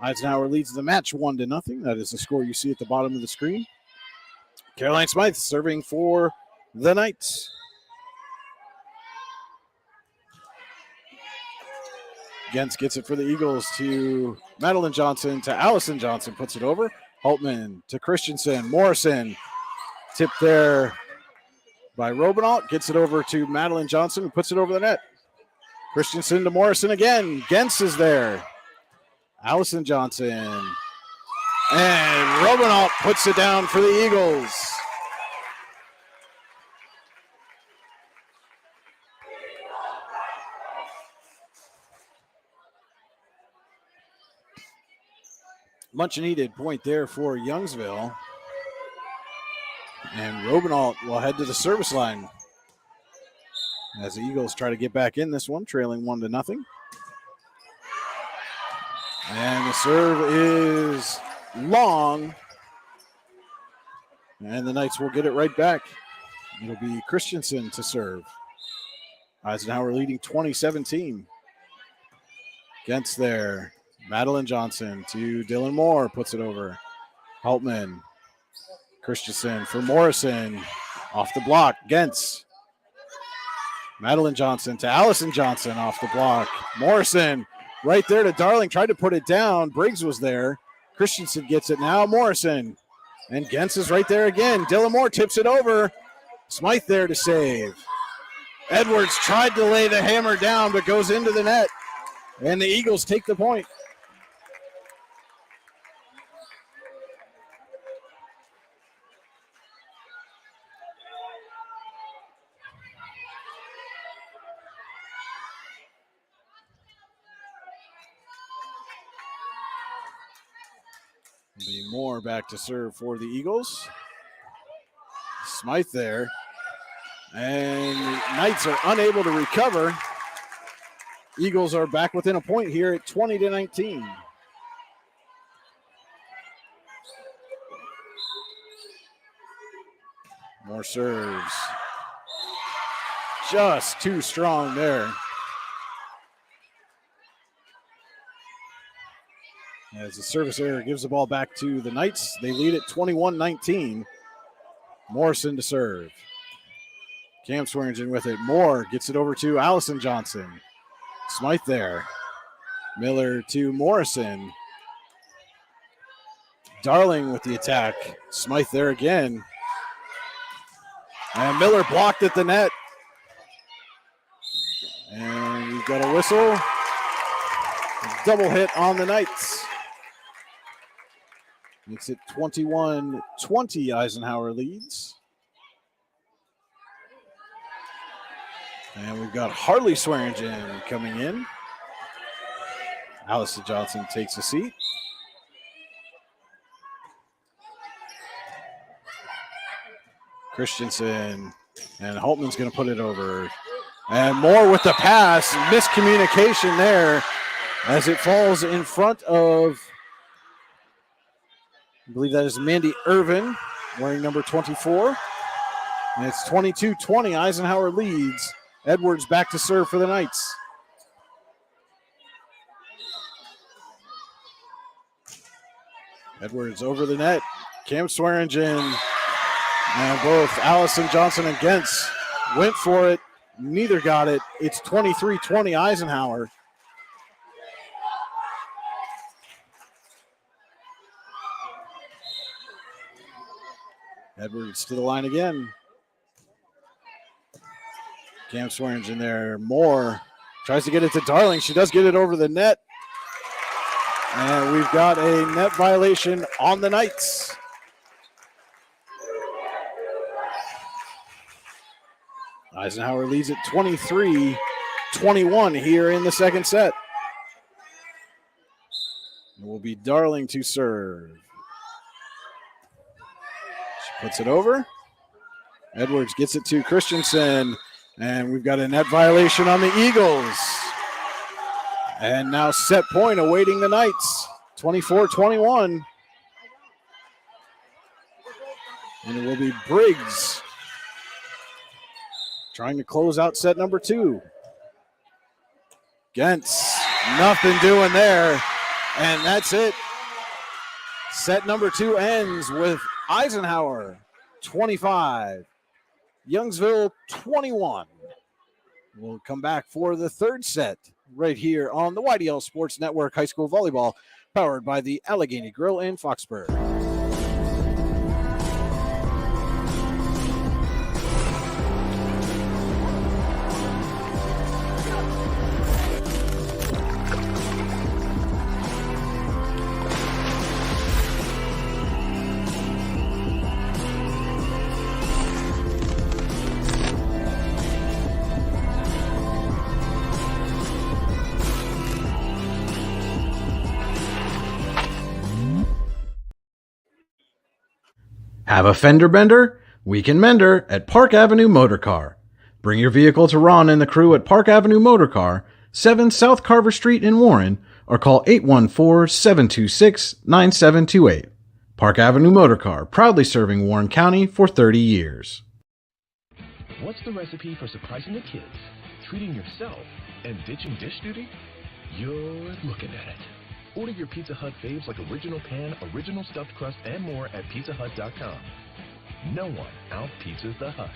Eisenhower leads the match 1-0. That is the score you see at the bottom of the screen. Caroline Smythe serving for the Knights. Gens gets it for the Eagles to Madeline Johnson to Allison Johnson, puts it over. Holtman to Christensen. Morrison tipped there by Robinault, gets it over to Madeline Johnson, who puts it over the net. Christensen to Morrison again. Gens is there. Allison Johnson. And Robinault puts it down for the Eagles. Much needed point there for Youngsville. And Robinault will head to the service line as the Eagles try to get back in this one, trailing 1-0. And the serve is long. And the Knights will get it right back. It'll be Christensen to serve. Eisenhower leading 20-17. Against there. Madeline Johnson to Dylan Moore, puts it over. Holtman. Christensen for Morrison. Off the block. Gens. Madeline Johnson to Allison Johnson off the block. Morrison right there to Darling. Tried to put it down. Briggs was there. Christensen gets it now. Morrison. And Gens is right there again. Dylan Moore tips it over. Smythe there to save. Edwards tried to lay the hammer down, but goes into the net. And the Eagles take the point. Be Moore back to serve for the Eagles. Smythe there. And the Knights are unable to recover. Eagles are back within a point here at 20-19. More serves. Just too strong there. As the service error gives the ball back to the Knights. They lead at 21-19. Morrison to serve. Cam Swearingen with it. Moore gets it over to Allison Johnson. Smythe there. Miller to Morrison. Darling with the attack. Smythe there again. And Miller blocked at the net. And we've got a whistle. Double hit on the Knights. Makes it 21-20. Eisenhower leads. And we've got Harley Swearingen coming in. Allison Johnson takes a seat. Christensen, and Holtman's going to put it over. And Moore with the pass. Miscommunication there as it falls in front of, I believe that is Mandy Irvin, wearing number 24. And it's 22-20. Eisenhower leads. Edwards back to serve for the Knights. Edwards over the net. Cam Swearingen and both Allison Johnson and Gentz went for it. Neither got it. It's 23-20 Eisenhower. Edwards to the line again. Cam Swearingen there. Moore tries to get it to Darling. She does get it over the net. And we've got a net violation on the Knights. Eisenhower leads at 23-21 here in the second set. It will be Darling to serve. She puts it over. Edwards gets it to Christensen. And we've got a net violation on the Eagles. And now set point awaiting the Knights. 24-21. And it will be Briggs trying to close out set number 2. Gentz, nothing doing there. And that's it. Set number 2 ends with Eisenhower 25. Youngsville 21. We'll come back for the third set right here on the YDL Sports Network High School Volleyball, powered by the Allegheny Grill in Foxburg. Have a fender bender? We can mender at Park Avenue Motor Car. Bring your vehicle to Ron and the crew at Park Avenue Motor Car, 7 South Carver Street in Warren, or call 814-726-9728. Park Avenue Motor Car, proudly serving Warren County for 30 years. What's the recipe for surprising the kids, treating yourself, and ditching dish duty? You're looking at it. Order your Pizza Hut faves like original pan, original stuffed crust, and more at pizzahut.com. No one out-pizzas the Hut.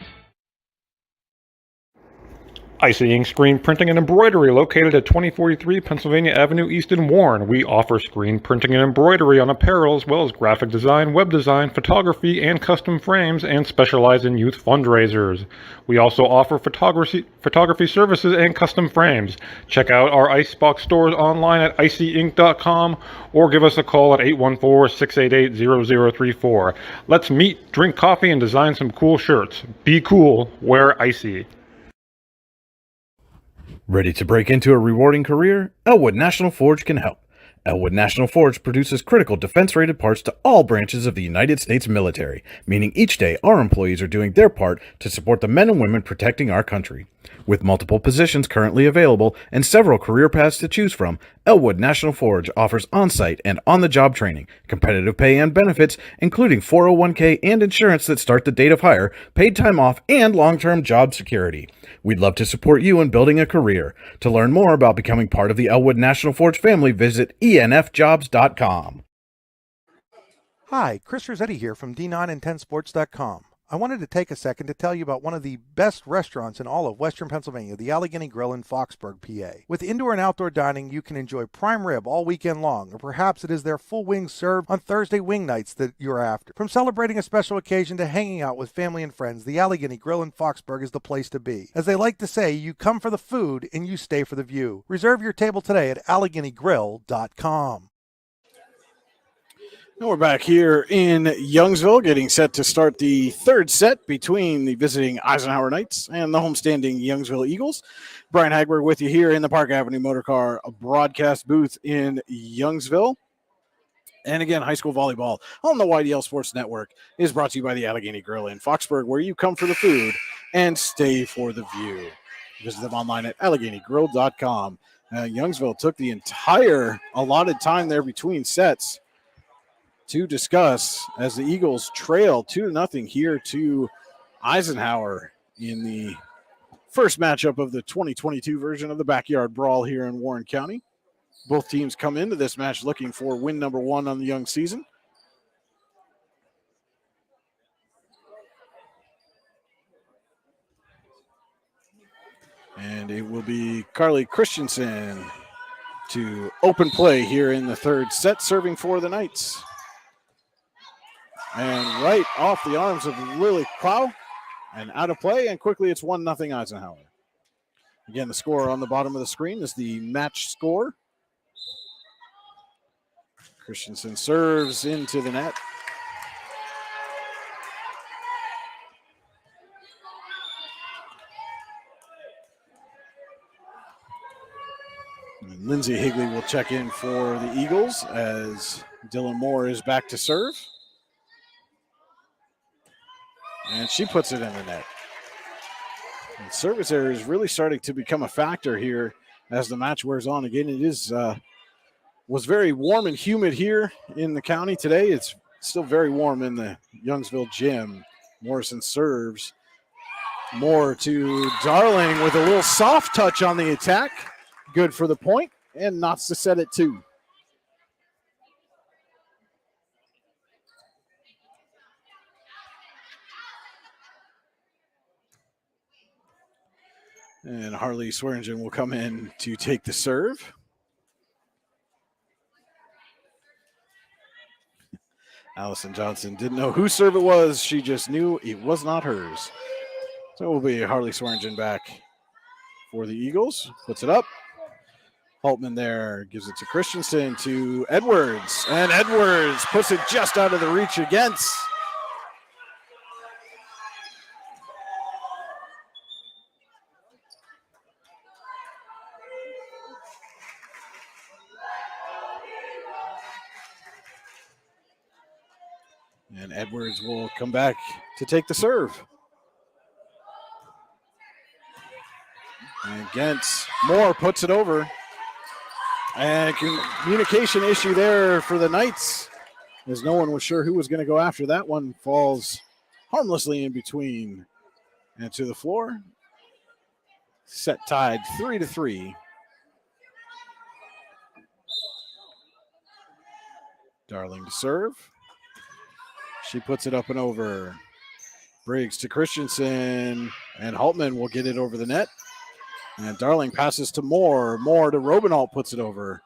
Icy Ink Screen Printing and Embroidery, located at 2043 Pennsylvania Avenue East in Warren. We offer screen printing and embroidery on apparel, as well as graphic design, web design, photography, and custom frames, and specialize in youth fundraisers. We also offer photography services and custom frames. Check out our Icebox stores online at icyink.com or give us a call at 814-688-0034. Let's meet, drink coffee, and design some cool shirts. Be cool, wear Icy. Ready to break into a rewarding career? Elwood National Forge can help. Elwood National Forge produces critical defense-rated parts to all branches of the United States military, meaning each day our employees are doing their part to support the men and women protecting our country. With multiple positions currently available and several career paths to choose from, Elwood National Forge offers on-site and on-the-job training, competitive pay and benefits, including 401k and insurance that start the date of hire, paid time off, and long-term job security. We'd love to support you in building a career. To learn more about becoming part of the Elwood National Forge family, visit enfjobs.com. Hi, Chris Rossetti here from D9and10sports.com. I wanted to take a second to tell you about one of the best restaurants in all of Western Pennsylvania, the Allegheny Grill in Foxburg, PA. With indoor and outdoor dining, you can enjoy prime rib all weekend long, or perhaps it is their full wings served on Thursday wing nights that you're after. From celebrating a special occasion to hanging out with family and friends, the Allegheny Grill in Foxburg is the place to be. As they like to say, you come for the food and you stay for the view. Reserve your table today at AlleghenyGrill.com. And we're back here in Youngsville, getting set to start the third set between the visiting Eisenhower Knights and the homestanding Youngsville Eagles. Brian Hagberg with you here in the Park Avenue Motorcar broadcast booth in Youngsville. And again, high school volleyball on the YDL Sports Network is brought to you by the Allegheny Grill in Foxburg, where you come for the food and stay for the view. Visit them online at AlleghenyGrill.com. Youngsville took the entire allotted time there between sets to discuss as the Eagles trail 2-0 here to Eisenhower in the first matchup of the 2022 version of the Backyard Brawl here in Warren County. Both teams come into this match looking for win number 1 on the young season. And it will be Carly Christensen to open play here in the third set, serving for the Knights. And right off the arms of Lily Clow and out of play, and quickly it's 1-0 Eisenhower. Again, the score on the bottom of the screen is the match score. Christensen serves into the net. And Lindsay Higley will check in for the Eagles as Dylan Moore is back to serve. And she puts it in the net. And service error is really starting to become a factor here as the match wears on. Again, it was very warm and humid here in the county today. It's still very warm in the Youngsville gym. Morrison serves. Moore to Darling with a little soft touch on the attack. Good for the point, and knots to set it 2. And Harley Swearingen will come in to take the serve. Allison Johnson didn't know whose serve it was. She just knew it was not hers. So it will be Harley Swearingen back for the Eagles. Puts it up. Holtman there gives it to Christensen to Edwards. And Edwards puts it just out of the reach against. And Edwards will come back to take the serve. And Gentz, Moore puts it over. And communication issue there for the Knights, as no one was sure who was going to go after that one. Falls harmlessly in between and to the floor. Set tied 3-3. Darling to serve. She puts it up and over. Briggs to Christensen, and Holtman will get it over the net. And Darling passes to Moore. Moore to Robenalt, puts it over.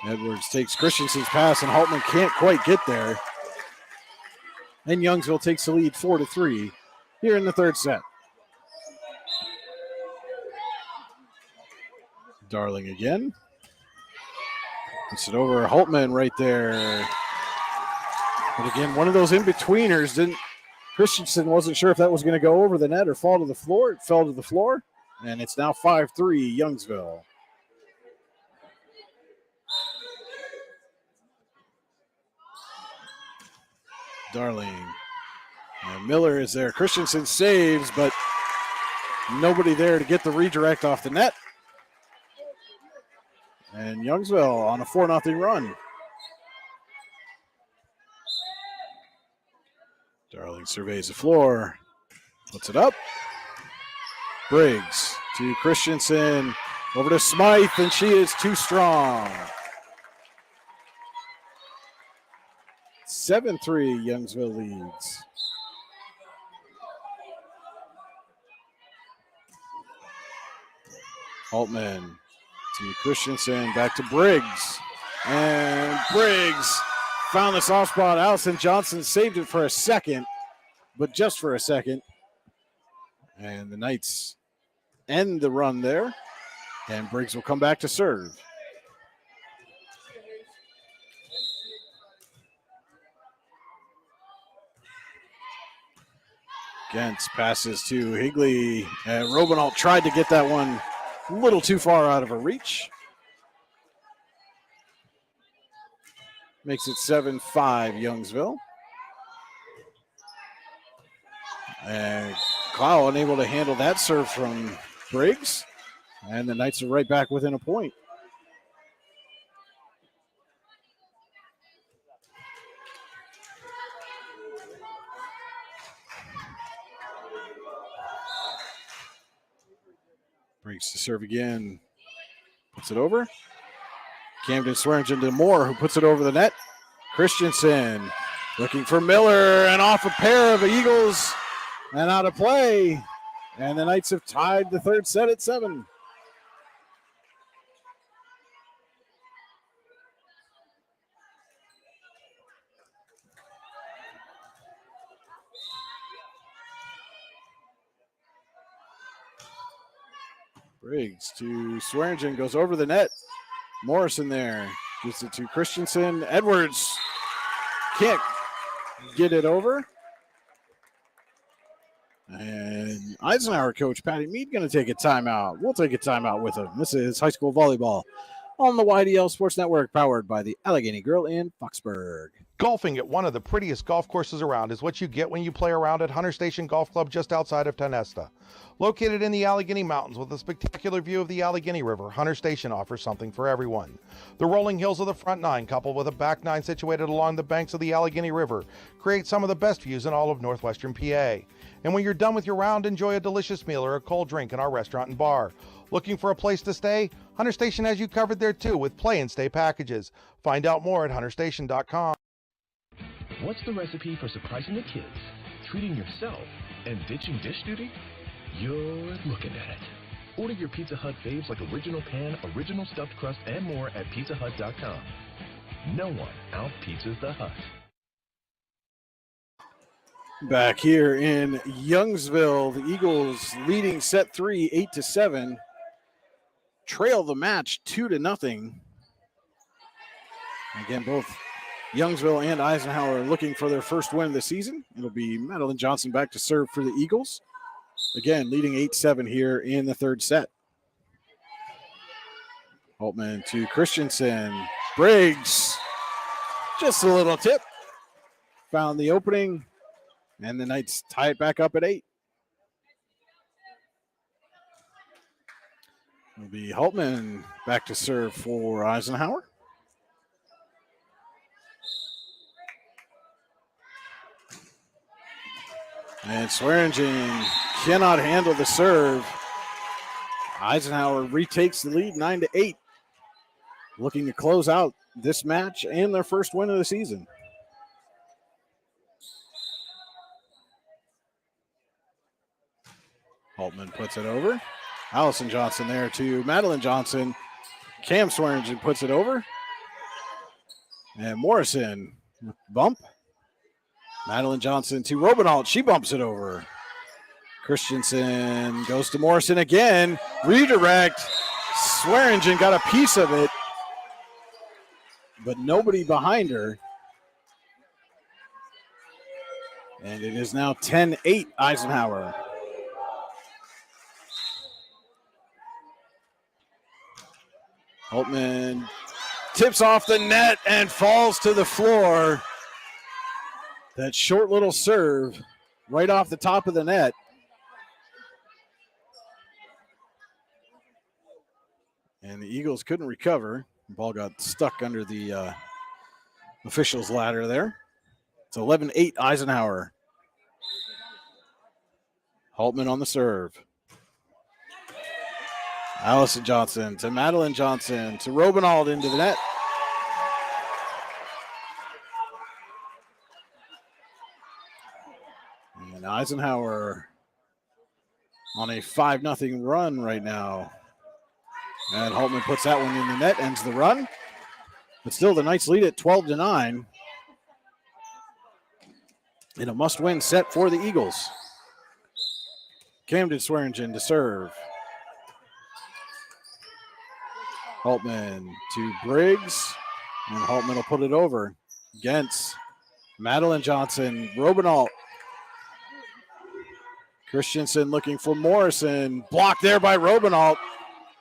Edwards takes Christensen's pass, and Holtman can't quite get there. And Youngsville takes the lead 4-3 here in the third set. Darling again. Puts it over. Holtman right there. But again, one of those in-betweeners Christensen wasn't sure if that was going to go over the net or fall to the floor. It fell to the floor, and it's now 5-3 Youngsville. Darling. And Miller is there. Christensen saves, but nobody there to get the redirect off the net. And Youngsville on a 4-0 run. Darling surveys the floor, puts it up. Briggs to Christensen, over to Smythe, and she is too strong. 7-3, Youngsville leads. Holtman to Christensen, back to Briggs. And Briggs found the soft spot. Allison Johnson saved it for a second, but just for a second. And the Knights end the run there. And Briggs will come back to serve. Gentz passes to Higley. Robinalt tried to get that one a little too far out of her reach. Makes it 7-5 Youngsville. And Kyle unable to handle that serve from Briggs. And the Knights are right back within a point. Briggs to serve again. Puts it over. Camden Swearingen to Moore, who puts it over the net. Christensen looking for Miller, and off a pair of Eagles and out of play. And the Knights have tied the third set at 7. Briggs to Swearingen, goes over the net. Morrison there, gives it to Christensen. Edwards can't get it over. And Eisenhower coach Patty Mead going to take a timeout. We'll take a timeout with him. This is high school volleyball on the YDL Sports Network, powered by the Allegheny Grill in Foxburg. Golfing at one of the prettiest golf courses around is what you get when you play around at Hunter Station Golf Club just outside of Tonesta. Located in the Allegheny Mountains with a spectacular view of the Allegheny River, Hunter Station offers something for everyone. The rolling hills of the front nine, coupled with a back nine situated along the banks of the Allegheny River, create some of the best views in all of northwestern PA. And when you're done with your round, enjoy a delicious meal or a cold drink in our restaurant and bar. Looking for a place to stay? Hunter Station has you covered there too with play and stay packages. Find out more at hunterstation.com. What's the recipe for surprising the kids, treating yourself, and ditching dish duty? You're looking at it. Order your Pizza Hut faves like original pan, original stuffed crust, and more at pizzahut.com. No one out-pizzas the Hut. Back here in Youngsville, the Eagles leading set 3, 8-7. Trail the match 2-0. Again, both Youngsville and Eisenhower are looking for their first win of the season. It'll be Madeline Johnson back to serve for the Eagles. Again, leading 8-7 here in the third set. Holtman to Christensen. Briggs, just a little tip. Found the opening, and the Knights tie it back up at 8. It'll be Holtman back to serve for Eisenhower. And Swearingen cannot handle the serve. Eisenhower retakes the lead 9-8. Looking to close out this match and their first win of the season. Holtman puts it over. Allison Johnson there to Madeline Johnson. Cam Swearingen puts it over. And Morrison with the bump. Madeline Johnson to Robinalt. She bumps it over. Christensen goes to Morrison again. Redirect. Swearingen got a piece of it, but nobody behind her. And it is now 10-8 Eisenhower. Holtman tips off the net and falls to the floor. That short little serve right off the top of the net. And the Eagles couldn't recover. The ball got stuck under the officials' ladder there. It's 11-8 Eisenhower. Holtman on the serve. Allison Johnson to Madeline Johnson to Robinald into the net. And Eisenhower on a 5-0 run right now. And Holtman puts that one in the net, ends the run. But still, the Knights lead at 12-9. In a must-win set for the Eagles. Camden Swearingen to serve. Holtman to Briggs. And Holtman will put it over. Gentz. Madeline Johnson. Robinault. Christensen looking for Morrison. Blocked there by Robinault.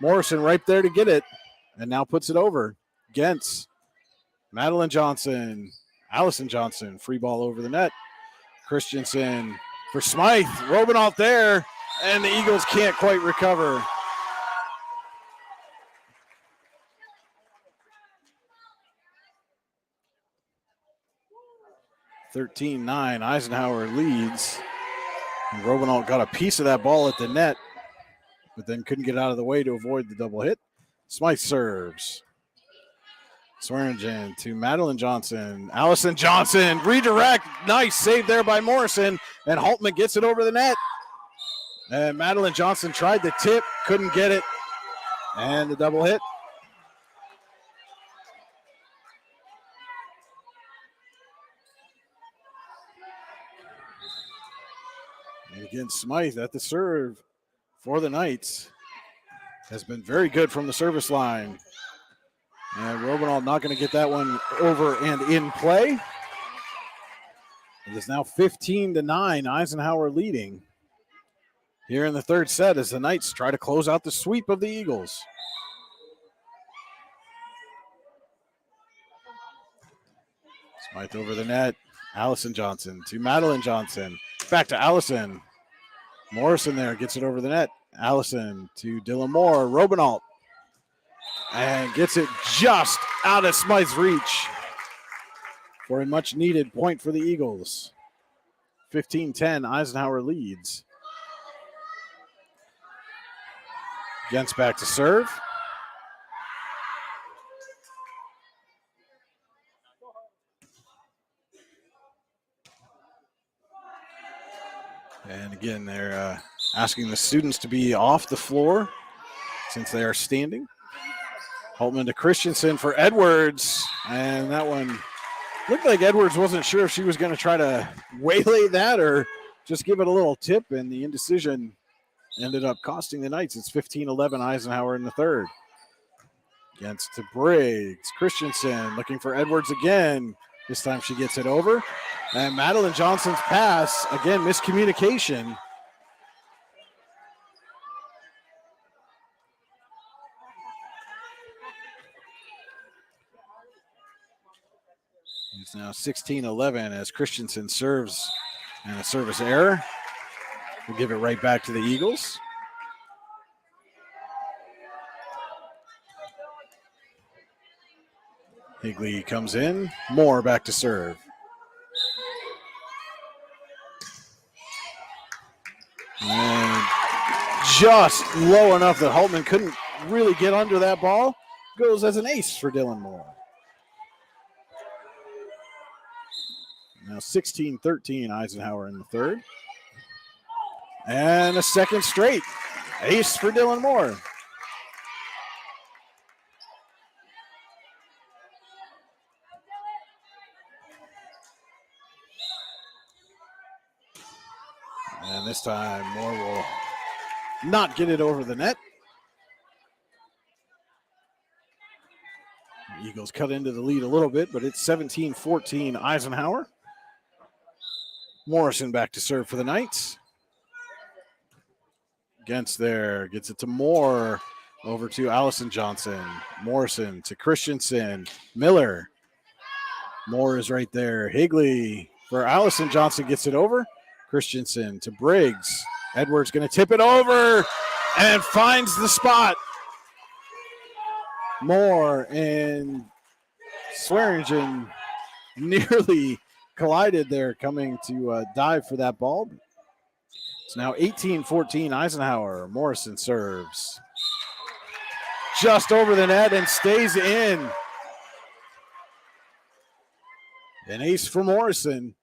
Morrison right there to get it. And now puts it over. Gentz. Madeline Johnson. Allison Johnson. Free ball over the net. Christensen for Smythe. Robinault there. And the Eagles can't quite recover. (13-9). Eisenhower leads. And Robinault got a piece of that ball at the net, but then couldn't get out of the way to avoid the double hit. Smythe serves. Swearingen to Madeline Johnson. Allison Johnson, redirect. Nice save there by Morrison. And Holtman gets it over the net. And Madeline Johnson tried the tip, couldn't get it. And the double hit. And again, Smythe at the serve for the Knights. Has been very good from the service line. And Robinault not going to get that one over and in play. It is now 15-9, Eisenhower leading here in the third set as the Knights try to close out the sweep of the Eagles. Smythe over the net. Allison Johnson to Madeline Johnson. Back to Allison. Morrison there gets it over the net. Allison to Dylan Moore. Robinault. And gets it just out of Smythe's reach for a much-needed point for the Eagles. 15-10, Eisenhower leads. Gentz back to serve. And again, they're asking the students to be off the floor since they are standing. Holtman to Christensen for Edwards. And that one looked like Edwards wasn't sure if she was going to try to waylay that or just give it a little tip, and the indecision ended up costing the Knights. It's 15-11 Eisenhower in the third. Gentz to Briggs. Christensen looking for Edwards again. This time she gets it over. And Madeline Johnson's pass, again, miscommunication. It's now 16-11 as Christensen serves, and a service error. We'll give it right back to the Eagles. Higley comes in. Moore back to serve. And just low enough that Holtman couldn't really get under that ball. Goes as an ace for Dylan Moore. Now 16-13, Eisenhower in the third. And a second straight ace for Dylan Moore. And this time Moore will not get it over the net. The Eagles cut into the lead a little bit, but it's 17-14 Eisenhower. Morrison back to serve for the Knights. Gentz there, gets it to Moore, over to Allison Johnson. Morrison to Christensen. Miller. Moore is right there. Higley for Allison Johnson gets it over. Christensen to Briggs. Edwards going to tip it over and finds the spot. Moore and Swearingen nearly collided there, coming to dive for that ball. It's now 18-14 Eisenhower. Morrison serves. Just over the net and stays in. An ace for Morrison.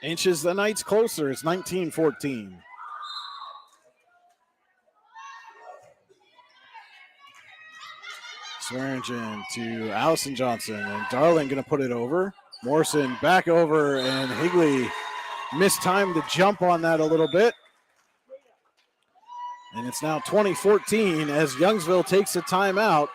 Inches the Knights closer. It's 19-14. Swearingen to Allison Johnson, and Darling going to put it over. Morrison back over, and Higley mistimed the jump on that a little bit. And it's now 2014 as Youngsville takes a timeout.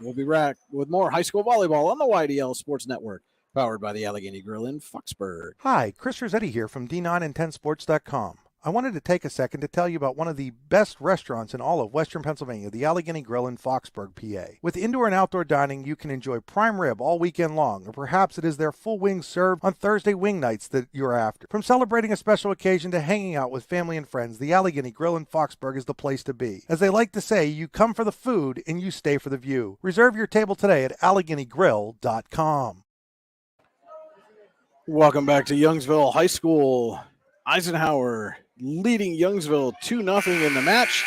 We'll be back with more high school volleyball on the YDL Sports Network, powered by the Allegheny Grill in Foxburg. Hi, Chris Rossetti here from D9and10sports.com. I wanted to take a second to tell you about one of the best restaurants in all of Western Pennsylvania, the Allegheny Grill in Foxburg, PA. With indoor and outdoor dining, you can enjoy prime rib all weekend long, or perhaps it is their full wings served on Thursday wing nights that you're after. From celebrating a special occasion to hanging out with family and friends, the Allegheny Grill in Foxburg is the place to be. As they like to say, you come for the food and you stay for the view. Reserve your table today at AlleghenyGrill.com. Welcome back to Youngsville High School. Eisenhower leading Youngsville 2-0 in the match.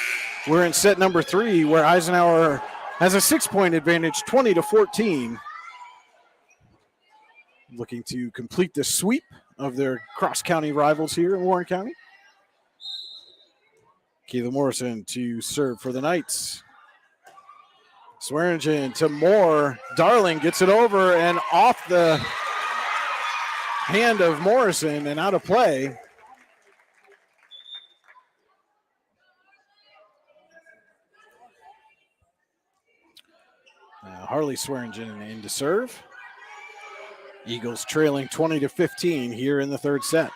We're in set number 3, where Eisenhower has a 6-point advantage, 20-14. Looking to complete the sweep of their cross-county rivals here in Warren County. Keela Morrison to serve for the Knights. Swearingen to Moore. Darling gets it over and off the hand of Morrison and out of play. Harley Swearingen in to serve. Eagles trailing 20-15 here in the third set.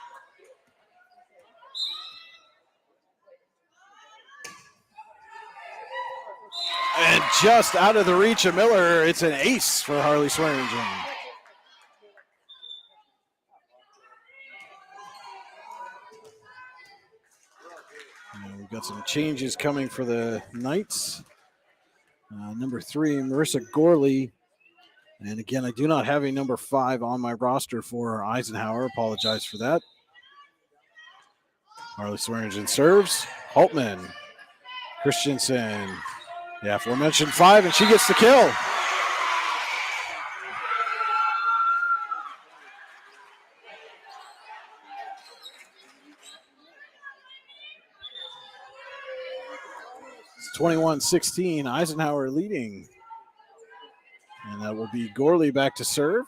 And just out of the reach of Miller, it's an ace for Harley Swearingen. And we've got some changes coming for the Knights. Number 3, Marissa Gorley. And again, I do not have a number 5 on my roster for Eisenhower. Apologize for that. Harley Swearingen serves. Holtman. Christensen. The aforementioned 5, and she gets the kill. It's 21-16, Eisenhower leading. And that will be Gorley back to serve.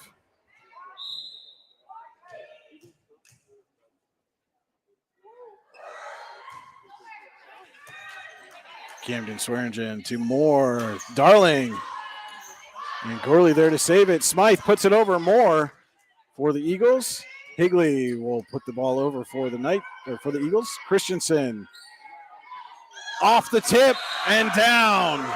Camden Swearingen to Moore. Darling. And Gorley there to save it. Smythe puts it over Moore for the Eagles. Higley will put the ball over for the Eagles. Christensen off the tip and down.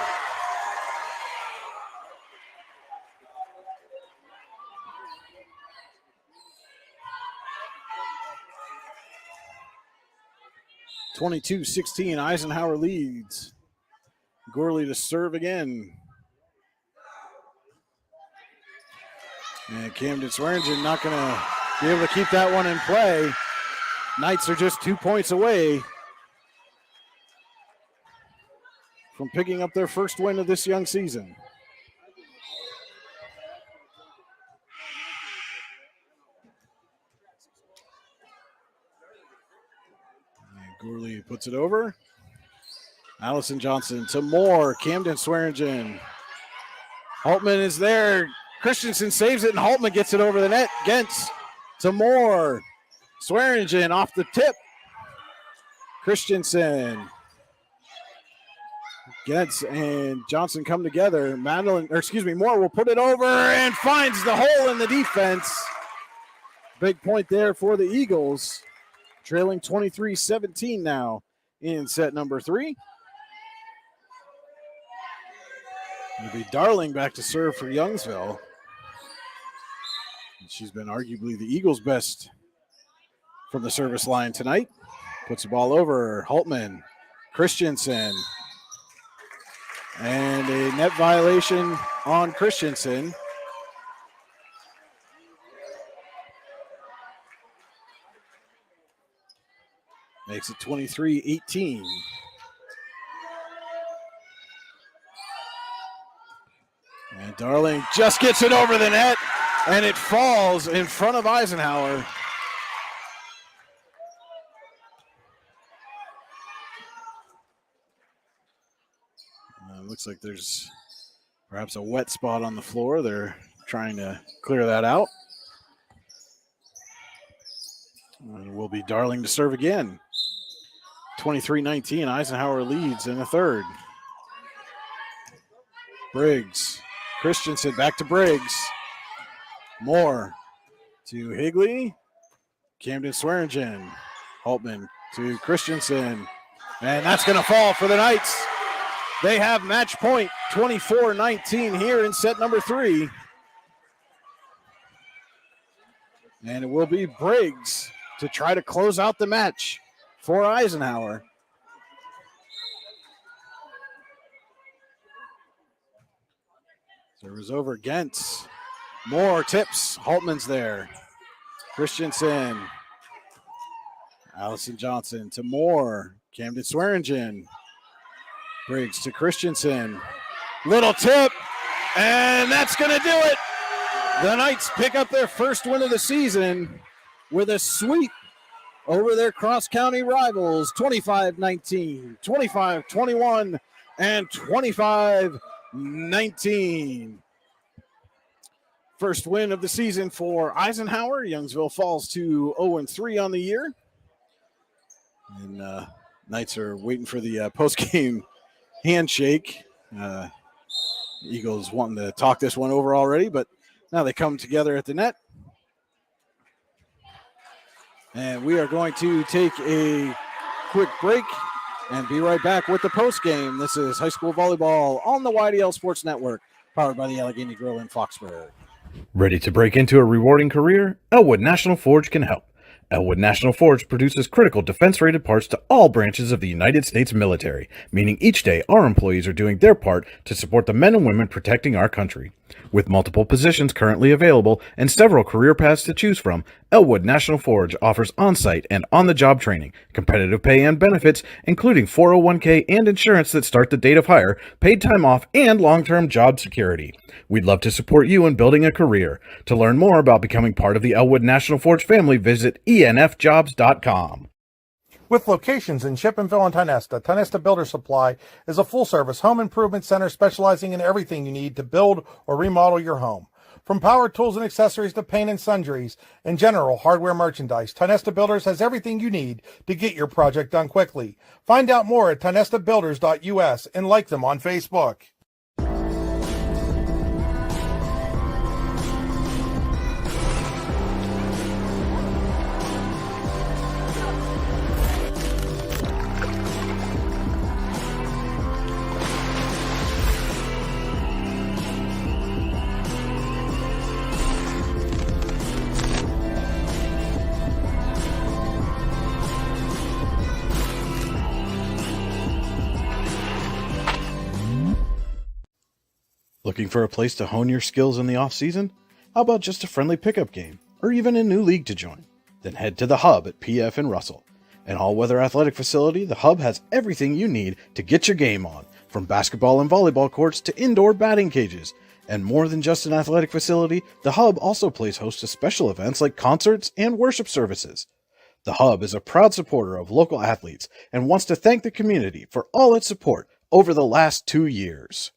(22-16), Eisenhower leads. Gorley to serve again. And Camden Swearingen not going to be able to keep that one in play. Knights are just 2 points away from picking up their first win of this young season. Gorley puts it over. Allison Johnson to Moore. Camden Swearingen. Holtman is there. Christensen saves it, and Holtman gets it over the net. Gentz to Moore. Swearingen off the tip. Christensen. Gentz and Johnson come together. Moore will put it over and finds the hole in the defense. Big point there for the Eagles. Trailing 23-17 now in set number 3. It'll be Darling back to serve for Youngsville. She's been arguably the Eagles' best from the service line tonight. Puts the ball over. Holtman, Christensen. And a net violation on Christensen. Makes it 23-18. And Darling just gets it over the net, and it falls in front of Eisenhower. Looks like there's Perhaps a wet spot on the floor. They're trying to clear that out. And will be Darling to serve again. 23-19, Eisenhower leads in the third. Briggs, Christensen back to Briggs. Moore to Higley. Camden Swearingen. Holtman to Christensen. And that's going to fall for the Knights. They have match point, 24-19 here in set number 3. And it will be Briggs to try to close out the match for Eisenhower. Serve is over. Gentz. Moore tips. Holtman's there. Christensen. Allison Johnson to Moore. Camden Swearingen. Briggs to Christensen. Little tip. And that's going to do it. The Knights pick up their first win of the season with a sweep over their cross-county rivals, 25-19, 25-21, and 25-19. First win of the season for Eisenhower. Youngsville falls to 0-3 on the year. And Knights are waiting for the post-game handshake. Eagles wanting to talk this one over already, but now they come together at the net. And we are going to take a quick break and be right back with the post-game. This is high school volleyball on the YDL Sports Network, powered by the Allegheny Grill in Foxburg. Ready to break into a rewarding career? Elwood National Forge can help. Elwood National Forge produces critical defense-rated parts to all branches of the United States military, meaning each day our employees are doing their part to support the men and women protecting our country. With multiple positions currently available and several career paths to choose from, Elwood National Forge offers on-site and on-the-job training, competitive pay and benefits, including 401k and insurance that start the date of hire, paid time off, and long-term job security. We'd love to support you in building a career. To learn more about becoming part of the Elwood National Forge family, visit enfjobs.com. With locations in Shippenville and Tionesta, Tionesta Builder Supply is a full-service home improvement center specializing in everything you need to build or remodel your home. From power tools and accessories to paint and sundries and general hardware merchandise, Tionesta Builders has everything you need to get your project done quickly. Find out more at tionestabuilders.us and like them on Facebook. Looking for a place to hone your skills in the off-season? How about just a friendly pickup game, or even a new league to join? Then head to the Hub at PF in Russell. An all-weather athletic facility, the Hub has everything you need to get your game on, from basketball and volleyball courts to indoor batting cages. And more than just an athletic facility, the Hub also plays host to special events like concerts and worship services. The Hub is a proud supporter of local athletes and wants to thank the community for all its support over the last 2 years.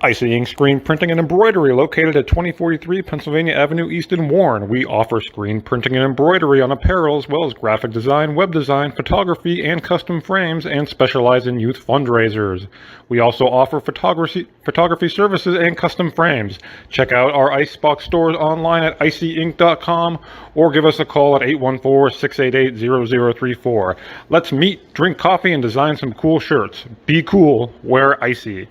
Ink Screen Printing and Embroidery, located at 2043 Pennsylvania Avenue East in Warren. We offer screen printing and embroidery on apparel, as well as graphic design, web design, photography, and custom frames, and specialize in youth fundraisers. We also offer photography services and custom frames. Check out our Icebox stores online at icyink.com or give us a call at 814-688-0034. Let's meet, drink coffee, and design some cool shirts. Be cool, wear icy.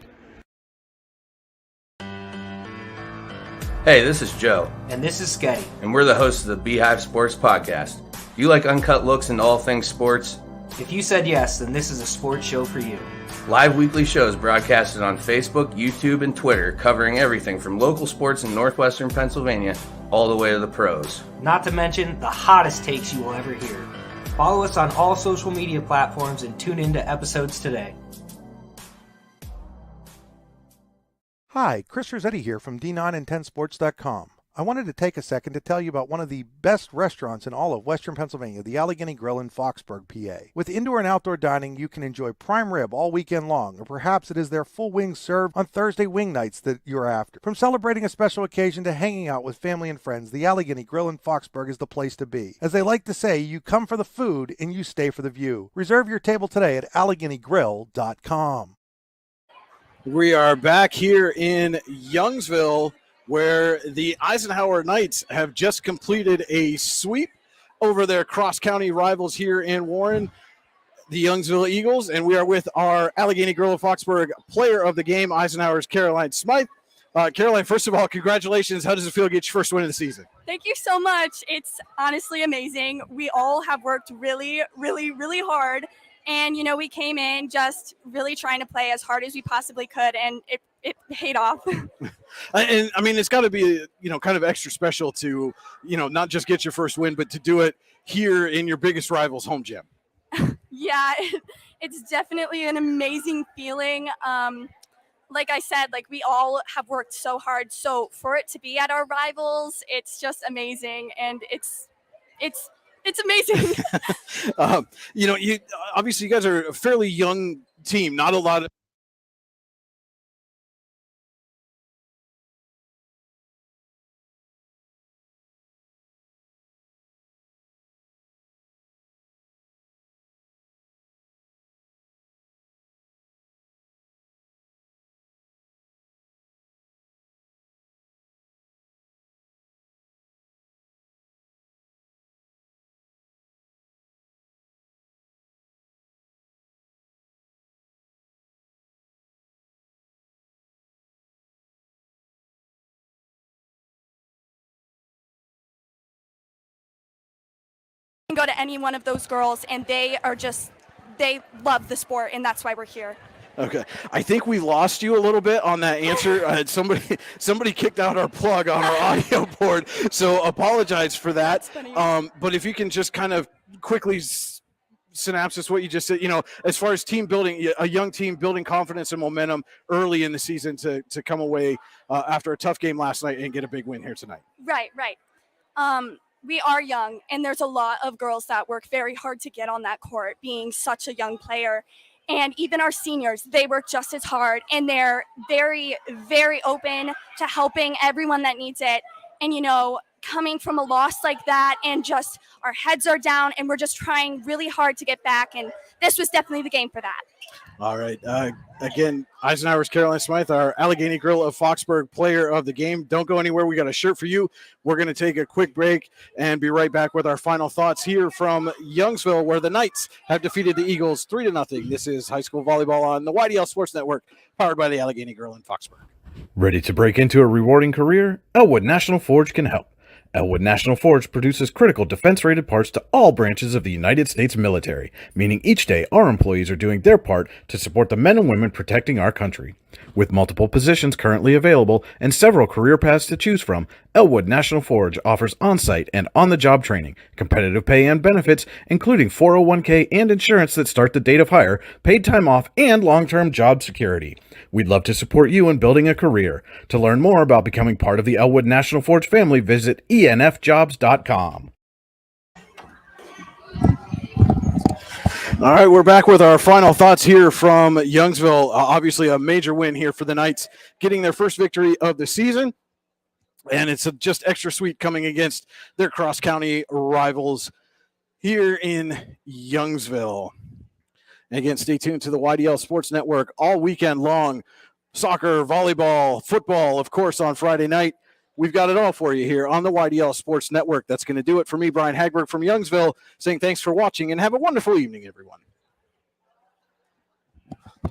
Hey, this is Joe. And this is Sketty. And we're the hosts of the Beehive Sports Podcast. Do you like uncut looks into all things sports? If you said yes, then this is a sports show for you. Live weekly shows broadcasted on Facebook, YouTube, and Twitter, covering everything from local sports in northwestern Pennsylvania all the way to the pros. Not to mention the hottest takes you will ever hear. Follow us on all social media platforms and tune into episodes today. Hi, Chris Rossetti here from D9and10sports.com. I wanted to take a second to tell you about one of the best restaurants in all of Western Pennsylvania, the Allegheny Grill in Foxburg, PA. With indoor and outdoor dining, you can enjoy prime rib all weekend long, or perhaps it is their full wings served on Thursday wing nights that you're after. From celebrating a special occasion to hanging out with family and friends, the Allegheny Grill in Foxburg is the place to be. As they like to say, you come for the food and you stay for the view. Reserve your table today at AlleghenyGrill.com. We are back here in Youngsville, where the Eisenhower Knights have just completed a sweep over their cross-county rivals here in Warren, the Youngsville Eagles, and we are with our Allegheny Grill of Foxburg player of the game, Eisenhower's Caroline Smythe. Caroline, first of all, congratulations. How does it feel to get your first win of the season? Thank you so much. It's honestly amazing. We all have worked really, really, really hard. And, you know, we came in just really trying to play as hard as we possibly could, and it paid off. And, I mean, it's got to be, kind of extra special to, not just get your first win, but to do it here in your biggest rival's home gym. Yeah, it's definitely an amazing feeling. Like I said, we all have worked so hard. So for it to be at our rivals, it's just amazing. And it's amazing. You obviously you guys are a fairly young team, not a lot of go to any one of those girls, and they love the sport, and that's why we're here. Okay, I think we lost you a little bit on that answer. Somebody kicked out our plug on our audio board, so apologize for that. But if you can just kind of quickly synopsis what you just said, as far as team building, a young team building confidence and momentum early in the season to come away after a tough game last night and get a big win here tonight. Right. We are young, and there's a lot of girls that work very hard to get on that court, being such a young player. And even our seniors, they work just as hard, and they're very, very open to helping everyone that needs it. And, coming from a loss like that, and just our heads are down, and we're just trying really hard to get back. And this was definitely the game for that. All right. Again, Eisenhower's Caroline Smythe, our Allegheny Grill of Foxburg player of the game. Don't go anywhere. We got a shirt for you. We're going to take a quick break and be right back with our final thoughts here from Youngsville, where the Knights have defeated the Eagles 3-0. This is high school volleyball on the YDL Sports Network, powered by the Allegheny Grill in Foxburg. Ready to break into a rewarding career? Elwood National Forge can help. Elwood National Forge produces critical defense-rated parts to all branches of the United States military, meaning each day our employees are doing their part to support the men and women protecting our country. With multiple positions currently available and several career paths to choose from, Elwood National Forge offers on-site and on-the-job training, competitive pay and benefits, including 401k and insurance that start the date of hire, paid time off, and long-term job security. We'd love to support you in building a career. To learn more about becoming part of the Elwood National Forge family, visit enfjobs.com. All right, we're back with our final thoughts here from Youngsville. Obviously, a major win here for the Knights, getting their first victory of the season. And it's just extra sweet coming against their cross-county rivals here in Youngsville. And again, stay tuned to the YDL Sports Network all weekend long. Soccer, volleyball, football, of course, on Friday night. We've got it all for you here on the YDL Sports Network. That's going to do it for me, Brian Hagberg from Youngsville, saying thanks for watching and have a wonderful evening, everyone.